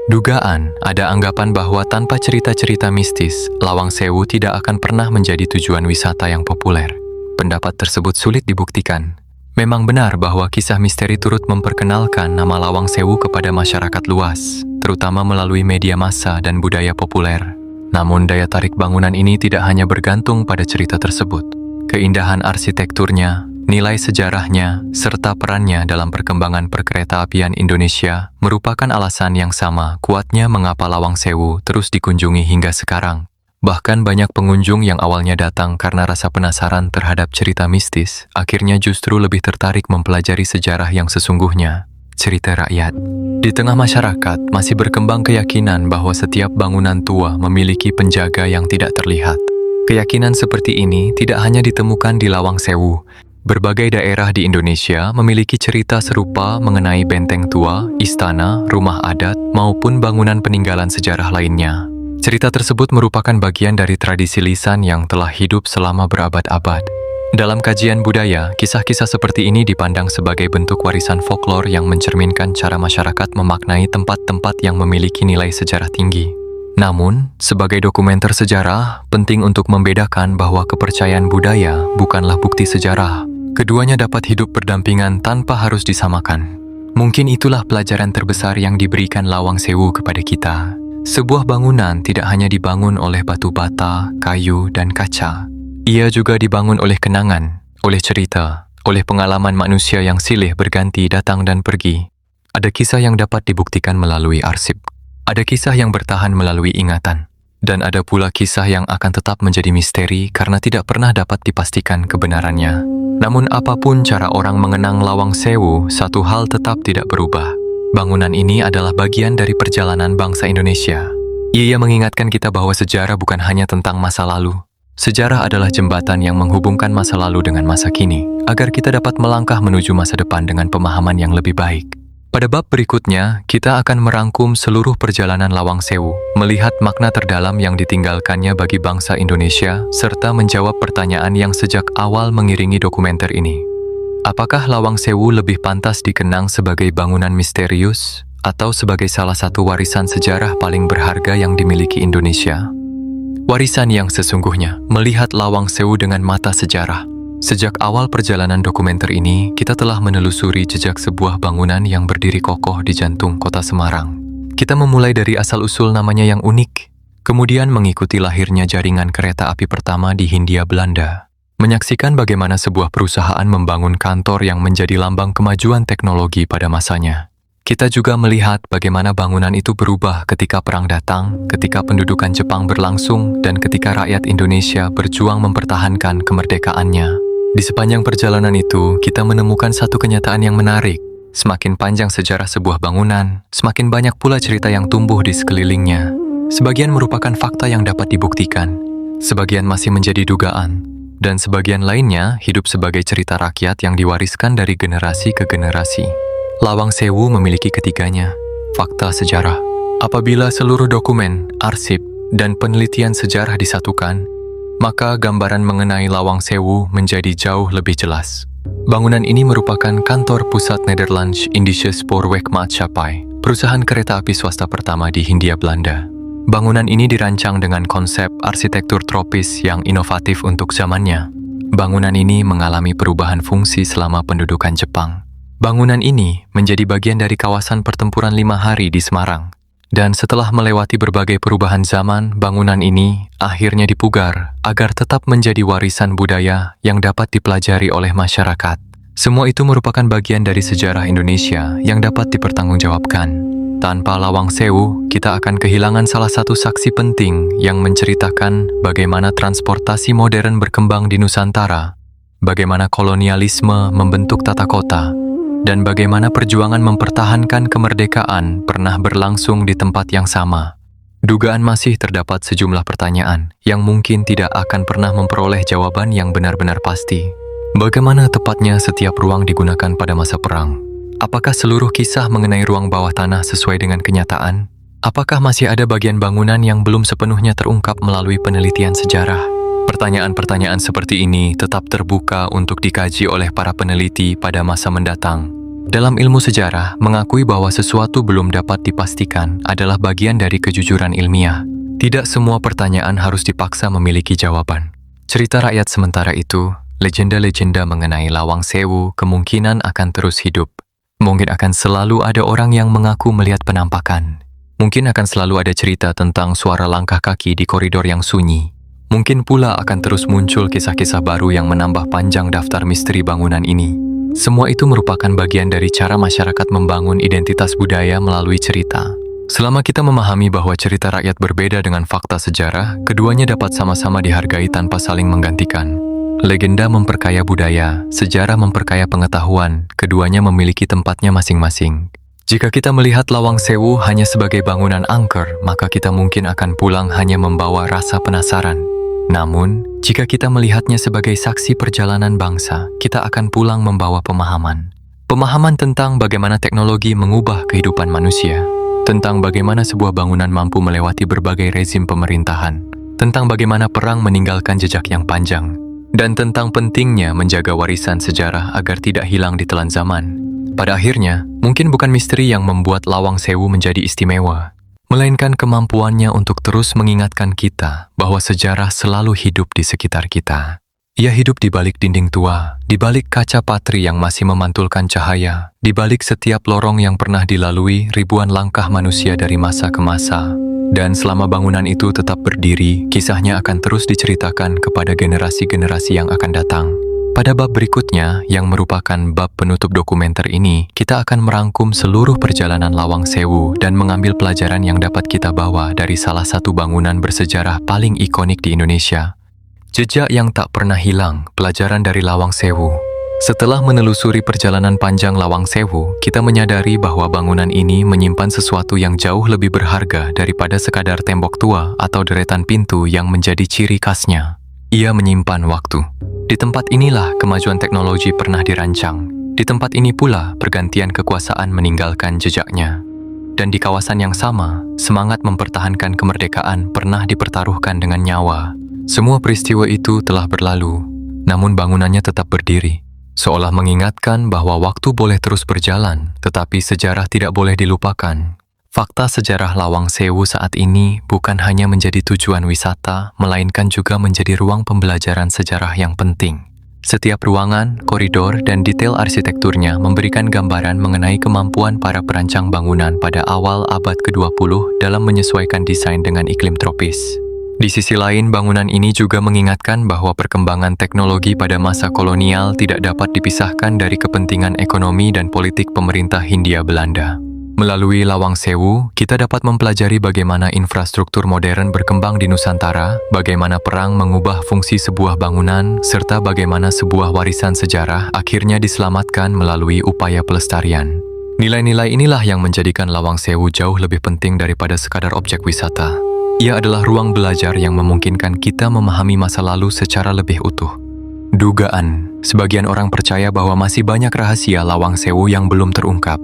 Dugaan, ada anggapan bahwa tanpa cerita-cerita mistis, Lawang Sewu tidak akan pernah menjadi tujuan wisata yang populer. Pendapat tersebut sulit dibuktikan. Memang benar bahwa kisah misteri turut memperkenalkan nama Lawang Sewu kepada masyarakat luas, terutama melalui media massa dan budaya populer. Namun daya tarik bangunan ini tidak hanya bergantung pada cerita tersebut. Keindahan arsitekturnya, nilai sejarahnya, serta perannya dalam perkembangan perkeretaapian Indonesia merupakan alasan yang sama kuatnya mengapa Lawang Sewu terus dikunjungi hingga sekarang. Bahkan banyak pengunjung yang awalnya datang karena rasa penasaran terhadap cerita mistis, akhirnya justru lebih tertarik mempelajari sejarah yang sesungguhnya. cerita rakyat. Di tengah masyarakat masih berkembang keyakinan bahwa setiap bangunan tua memiliki penjaga yang tidak terlihat. Keyakinan seperti ini tidak hanya ditemukan di Lawang Sewu. Berbagai daerah di Indonesia memiliki cerita serupa mengenai benteng tua, istana, rumah adat, maupun bangunan peninggalan sejarah lainnya. Cerita tersebut merupakan bagian dari tradisi lisan yang telah hidup selama berabad-abad. Dalam kajian budaya, kisah-kisah seperti ini dipandang sebagai bentuk warisan folklor yang mencerminkan cara masyarakat memaknai tempat-tempat yang memiliki nilai sejarah tinggi. Namun, sebagai dokumenter sejarah, penting untuk membedakan bahwa kepercayaan budaya bukanlah bukti sejarah. Keduanya dapat hidup berdampingan tanpa harus disamakan. Mungkin itulah pelajaran terbesar yang diberikan Lawang Sewu kepada kita. Sebuah bangunan tidak hanya dibangun oleh batu bata, kayu, dan kaca. Ia juga dibangun oleh kenangan, oleh cerita, oleh pengalaman manusia yang silih berganti datang dan pergi. Ada kisah yang dapat dibuktikan melalui arsip. Ada kisah yang bertahan melalui ingatan. Dan ada pula kisah yang akan tetap menjadi misteri karena tidak pernah dapat dipastikan kebenarannya. Namun apapun cara orang mengenang Lawang Sewu, satu hal tetap tidak berubah. Bangunan ini adalah bagian dari perjalanan bangsa Indonesia. Ia mengingatkan kita bahwa sejarah bukan hanya tentang masa lalu. Sejarah adalah jembatan yang menghubungkan masa lalu dengan masa kini, agar kita dapat melangkah menuju masa depan dengan pemahaman yang lebih baik. Pada bab berikutnya, kita akan merangkum seluruh perjalanan Lawang Sewu, melihat makna terdalam yang ditinggalkannya bagi bangsa Indonesia, serta menjawab pertanyaan yang sejak awal mengiringi dokumenter ini. Apakah Lawang Sewu lebih pantas dikenang sebagai bangunan misterius atau sebagai salah satu warisan sejarah paling berharga yang dimiliki Indonesia? Warisan yang sesungguhnya melihat Lawang Sewu dengan mata sejarah. Sejak awal perjalanan dokumenter ini, kita telah menelusuri jejak sebuah bangunan yang berdiri kokoh di jantung kota Semarang. Kita memulai dari asal-usul namanya yang unik, kemudian mengikuti lahirnya jaringan kereta api pertama di Hindia Belanda. Menyaksikan bagaimana sebuah perusahaan membangun kantor yang menjadi lambang kemajuan teknologi pada masanya. Kita juga melihat bagaimana bangunan itu berubah ketika perang datang, ketika pendudukan Jepang berlangsung, dan ketika rakyat Indonesia berjuang mempertahankan kemerdekaannya. Di sepanjang perjalanan itu, kita menemukan satu kenyataan yang menarik. Semakin panjang sejarah sebuah bangunan, semakin banyak pula cerita yang tumbuh di sekelilingnya. Sebagian merupakan fakta yang dapat dibuktikan, sebagian masih menjadi dugaan, dan sebagian lainnya hidup sebagai cerita rakyat yang diwariskan dari generasi ke generasi. Lawang Sewu memiliki ketiganya, fakta sejarah. Apabila seluruh dokumen, arsip, dan penelitian sejarah disatukan, maka gambaran mengenai Lawang Sewu menjadi jauh lebih jelas. Bangunan ini merupakan kantor pusat Nederlands Indische Spoorwegmaatschappij, perusahaan kereta api swasta pertama di Hindia Belanda. Bangunan ini dirancang dengan konsep arsitektur tropis yang inovatif untuk zamannya. Bangunan ini mengalami perubahan fungsi selama pendudukan Jepang. Bangunan ini menjadi bagian dari kawasan pertempuran 5 hari di Semarang. Dan setelah melewati berbagai perubahan zaman, bangunan ini akhirnya dipugar agar tetap menjadi warisan budaya yang dapat dipelajari oleh masyarakat. Semua itu merupakan bagian dari sejarah Indonesia yang dapat dipertanggungjawabkan. Tanpa Lawang Sewu, kita akan kehilangan salah satu saksi penting yang menceritakan bagaimana transportasi modern berkembang di Nusantara, bagaimana kolonialisme membentuk tata kota, dan bagaimana perjuangan mempertahankan kemerdekaan pernah berlangsung di tempat yang sama. Dugaan masih terdapat sejumlah pertanyaan yang mungkin tidak akan pernah memperoleh jawaban yang benar-benar pasti. Bagaimana tepatnya setiap ruang digunakan pada masa perang? Apakah seluruh kisah mengenai ruang bawah tanah sesuai dengan kenyataan? Apakah masih ada bagian bangunan yang belum sepenuhnya terungkap melalui penelitian sejarah? Pertanyaan-pertanyaan seperti ini tetap terbuka untuk dikaji oleh para peneliti pada masa mendatang. Dalam ilmu sejarah, mengakui bahwa sesuatu belum dapat dipastikan adalah bagian dari kejujuran ilmiah. Tidak semua pertanyaan harus dipaksa memiliki jawaban. Cerita rakyat sementara itu, legenda-legenda mengenai Lawang Sewu kemungkinan akan terus hidup. Mungkin akan selalu ada orang yang mengaku melihat penampakan. Mungkin akan selalu ada cerita tentang suara langkah kaki di koridor yang sunyi. Mungkin pula akan terus muncul kisah-kisah baru yang menambah panjang daftar misteri bangunan ini. Semua itu merupakan bagian dari cara masyarakat membangun identitas budaya melalui cerita. Selama kita memahami bahwa cerita rakyat berbeda dengan fakta sejarah, keduanya dapat sama-sama dihargai tanpa saling menggantikan. Legenda memperkaya budaya, sejarah memperkaya pengetahuan, keduanya memiliki tempatnya masing-masing. Jika kita melihat Lawang Sewu hanya sebagai bangunan angker, maka kita mungkin akan pulang hanya membawa rasa penasaran. Namun, jika kita melihatnya sebagai saksi perjalanan bangsa, kita akan pulang membawa pemahaman. Pemahaman tentang bagaimana teknologi mengubah kehidupan manusia, tentang bagaimana sebuah bangunan mampu melewati berbagai rezim pemerintahan, tentang bagaimana perang meninggalkan jejak yang panjang, dan tentang pentingnya menjaga warisan sejarah agar tidak hilang di telan zaman. Pada akhirnya, mungkin bukan misteri yang membuat Lawang Sewu menjadi istimewa, melainkan kemampuannya untuk terus mengingatkan kita bahwa sejarah selalu hidup di sekitar kita. Ia hidup di balik dinding tua, di balik kaca patri yang masih memantulkan cahaya, di balik setiap lorong yang pernah dilalui ribuan langkah manusia dari masa ke masa. Dan selama bangunan itu tetap berdiri, kisahnya akan terus diceritakan kepada generasi-generasi yang akan datang. Pada bab berikutnya, yang merupakan bab penutup dokumenter ini, kita akan merangkum seluruh perjalanan Lawang Sewu dan mengambil pelajaran yang dapat kita bawa dari salah satu bangunan bersejarah paling ikonik di Indonesia. Jejak yang tak pernah hilang, pelajaran dari Lawang Sewu. Setelah menelusuri perjalanan panjang Lawang Sewu, kita menyadari bahwa bangunan ini menyimpan sesuatu yang jauh lebih berharga daripada sekadar tembok tua atau deretan pintu yang menjadi ciri khasnya. Ia menyimpan waktu. Di tempat inilah kemajuan teknologi pernah dirancang. Di tempat ini pula pergantian kekuasaan meninggalkan jejaknya. Dan di kawasan yang sama, semangat mempertahankan kemerdekaan pernah dipertaruhkan dengan nyawa. Semua peristiwa itu telah berlalu, namun bangunannya tetap berdiri. Seolah mengingatkan bahwa waktu boleh terus berjalan, tetapi sejarah tidak boleh dilupakan. Fakta sejarah Lawang Sewu saat ini bukan hanya menjadi tujuan wisata, melainkan juga menjadi ruang pembelajaran sejarah yang penting. Setiap ruangan, koridor, dan detail arsitekturnya memberikan gambaran mengenai kemampuan para perancang bangunan pada awal abad ke-20 dalam menyesuaikan desain dengan iklim tropis. Di sisi lain, bangunan ini juga mengingatkan bahwa perkembangan teknologi pada masa kolonial tidak dapat dipisahkan dari kepentingan ekonomi dan politik pemerintah Hindia Belanda. Melalui Lawang Sewu, kita dapat mempelajari bagaimana infrastruktur modern berkembang di Nusantara, bagaimana perang mengubah fungsi sebuah bangunan, serta bagaimana sebuah warisan sejarah akhirnya diselamatkan melalui upaya pelestarian. Nilai-nilai inilah yang menjadikan Lawang Sewu jauh lebih penting daripada sekadar objek wisata. Ia adalah ruang belajar yang memungkinkan kita memahami masa lalu secara lebih utuh. Dugaan, sebagian orang percaya bahwa masih banyak rahasia Lawang Sewu yang belum terungkap.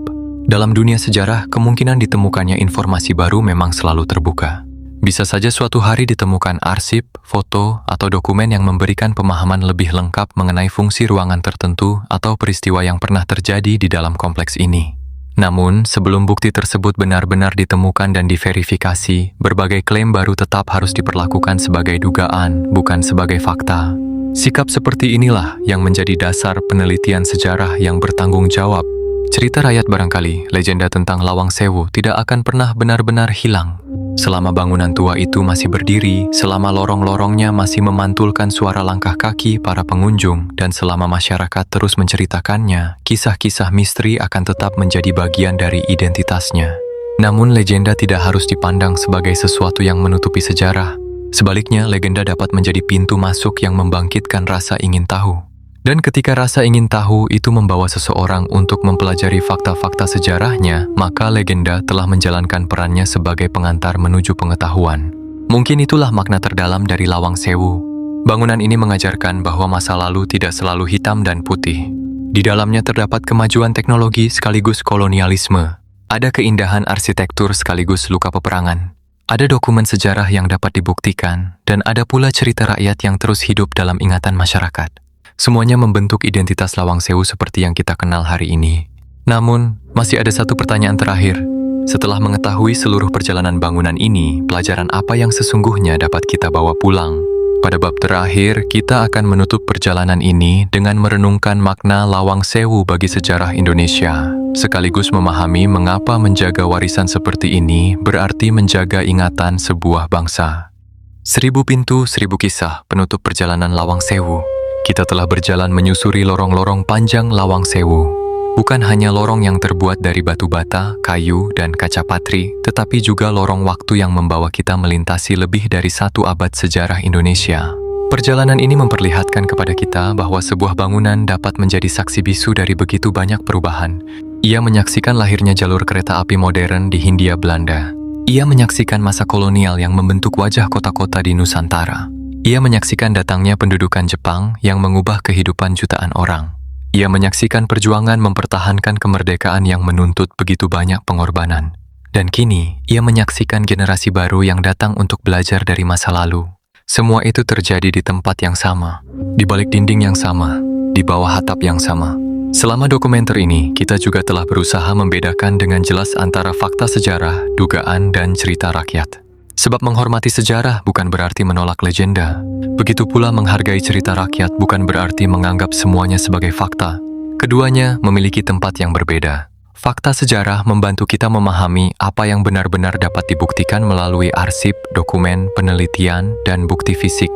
Dalam dunia sejarah, kemungkinan ditemukannya informasi baru memang selalu terbuka. Bisa saja suatu hari ditemukan arsip, foto, atau dokumen yang memberikan pemahaman lebih lengkap mengenai fungsi ruangan tertentu atau peristiwa yang pernah terjadi di dalam kompleks ini. Namun, sebelum bukti tersebut benar-benar ditemukan dan diverifikasi, berbagai klaim baru tetap harus diperlakukan sebagai dugaan, bukan sebagai fakta. Sikap seperti inilah yang menjadi dasar penelitian sejarah yang bertanggung jawab. Cerita rakyat barangkali, legenda tentang Lawang Sewu tidak akan pernah benar-benar hilang. Selama bangunan tua itu masih berdiri, selama lorong-lorongnya masih memantulkan suara langkah kaki para pengunjung, dan selama masyarakat terus menceritakannya, kisah-kisah misteri akan tetap menjadi bagian dari identitasnya. Namun legenda tidak harus dipandang sebagai sesuatu yang menutupi sejarah. Sebaliknya, legenda dapat menjadi pintu masuk yang membangkitkan rasa ingin tahu. Dan ketika rasa ingin tahu itu membawa seseorang untuk mempelajari fakta-fakta sejarahnya, maka legenda telah menjalankan perannya sebagai pengantar menuju pengetahuan. Mungkin itulah makna terdalam dari Lawang Sewu. Bangunan ini mengajarkan bahwa masa lalu tidak selalu hitam dan putih. Di dalamnya terdapat kemajuan teknologi sekaligus kolonialisme. Ada keindahan arsitektur sekaligus luka peperangan. Ada dokumen sejarah yang dapat dibuktikan, dan ada pula cerita rakyat yang terus hidup dalam ingatan masyarakat. Semuanya membentuk identitas Lawang Sewu seperti yang kita kenal hari ini. Namun, masih ada satu pertanyaan terakhir. Setelah mengetahui seluruh perjalanan bangunan ini, pelajaran apa yang sesungguhnya dapat kita bawa pulang? Pada bab terakhir, kita akan menutup perjalanan ini dengan merenungkan makna Lawang Sewu bagi sejarah Indonesia, sekaligus memahami mengapa menjaga warisan seperti ini berarti menjaga ingatan sebuah bangsa. 1000 pintu, 1000 kisah penutup perjalanan Lawang Sewu. Kita telah berjalan menyusuri lorong-lorong panjang Lawang Sewu. Bukan hanya lorong yang terbuat dari batu bata, kayu, dan kaca patri, tetapi juga lorong waktu yang membawa kita melintasi lebih dari 1 abad sejarah Indonesia. Perjalanan ini memperlihatkan kepada kita bahwa sebuah bangunan dapat menjadi saksi bisu dari begitu banyak perubahan. Ia menyaksikan lahirnya jalur kereta api modern di Hindia Belanda. Ia menyaksikan masa kolonial yang membentuk wajah kota-kota di Nusantara. Ia menyaksikan datangnya pendudukan Jepang yang mengubah kehidupan jutaan orang. Ia menyaksikan perjuangan mempertahankan kemerdekaan yang menuntut begitu banyak pengorbanan. Dan kini, ia menyaksikan generasi baru yang datang untuk belajar dari masa lalu. Semua itu terjadi di tempat yang sama, di balik dinding yang sama, di bawah atap yang sama. Selama dokumenter ini, kita juga telah berusaha membedakan dengan jelas antara fakta sejarah, dugaan, dan cerita rakyat. Sebab menghormati sejarah bukan berarti menolak legenda. Begitu pula menghargai cerita rakyat bukan berarti menganggap semuanya sebagai fakta. Keduanya memiliki tempat yang berbeda. Fakta sejarah membantu kita memahami apa yang benar-benar dapat dibuktikan melalui arsip, dokumen, penelitian, dan bukti fisik.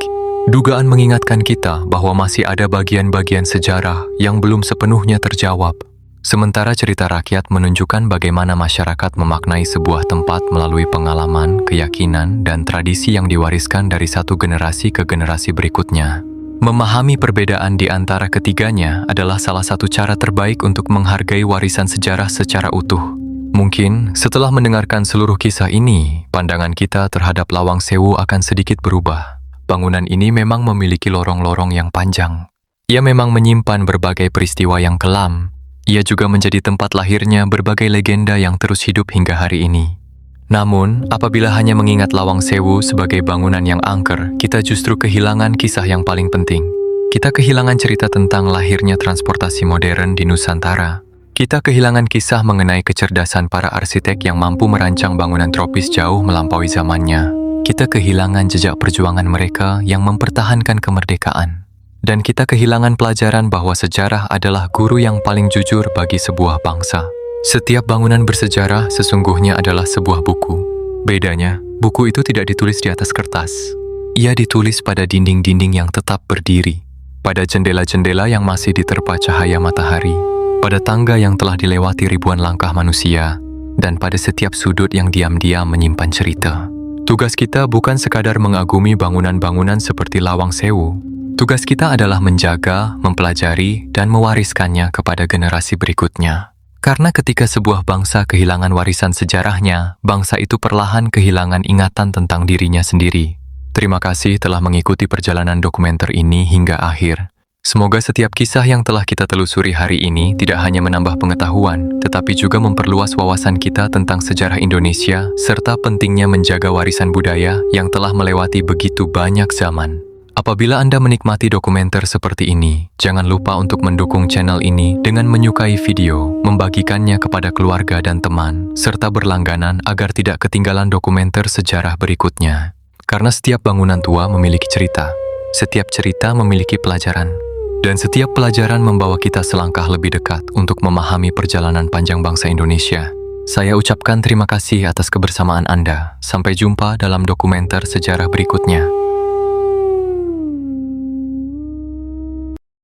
Dugaan mengingatkan kita bahwa masih ada bagian-bagian sejarah yang belum sepenuhnya terjawab. Sementara cerita rakyat menunjukkan bagaimana masyarakat memaknai sebuah tempat melalui pengalaman, keyakinan, dan tradisi yang diwariskan dari satu generasi ke generasi berikutnya. Memahami perbedaan di antara ketiganya adalah salah satu cara terbaik untuk menghargai warisan sejarah secara utuh. Mungkin setelah mendengarkan seluruh kisah ini, pandangan kita terhadap Lawang Sewu akan sedikit berubah. Bangunan ini memang memiliki lorong-lorong yang panjang. Ia memang menyimpan berbagai peristiwa yang kelam. Ia juga menjadi tempat lahirnya berbagai legenda yang terus hidup hingga hari ini. Namun, apabila hanya mengingat Lawang Sewu sebagai bangunan yang angker, kita justru kehilangan kisah yang paling penting. Kita kehilangan cerita tentang lahirnya transportasi modern di Nusantara. Kita kehilangan kisah mengenai kecerdasan para arsitek yang mampu merancang bangunan tropis jauh melampaui zamannya. Kita kehilangan jejak perjuangan mereka yang mempertahankan kemerdekaan. Dan kita kehilangan pelajaran bahwa sejarah adalah guru yang paling jujur bagi sebuah bangsa. Setiap bangunan bersejarah sesungguhnya adalah sebuah buku. Bedanya, buku itu tidak ditulis di atas kertas. Ia ditulis pada dinding-dinding yang tetap berdiri, pada jendela-jendela yang masih diterpa cahaya matahari, pada tangga yang telah dilewati ribuan langkah manusia, dan pada setiap sudut yang diam-diam menyimpan cerita. Tugas kita bukan sekadar mengagumi bangunan-bangunan seperti Lawang Sewu. Tugas kita adalah menjaga, mempelajari, dan mewariskannya kepada generasi berikutnya. Karena ketika sebuah bangsa kehilangan warisan sejarahnya, bangsa itu perlahan kehilangan ingatan tentang dirinya sendiri. Terima kasih telah mengikuti perjalanan dokumenter ini hingga akhir. Semoga setiap kisah yang telah kita telusuri hari ini tidak hanya menambah pengetahuan, tetapi juga memperluas wawasan kita tentang sejarah Indonesia, serta pentingnya menjaga warisan budaya yang telah melewati begitu banyak zaman. Apabila Anda menikmati dokumenter seperti ini, jangan lupa untuk mendukung channel ini dengan menyukai video, membagikannya kepada keluarga dan teman, serta berlangganan agar tidak ketinggalan dokumenter sejarah berikutnya. Karena setiap bangunan tua memiliki cerita, setiap cerita memiliki pelajaran, dan setiap pelajaran membawa kita selangkah lebih dekat untuk memahami perjalanan panjang bangsa Indonesia. Saya ucapkan terima kasih atas kebersamaan Anda. Sampai jumpa dalam dokumenter sejarah berikutnya.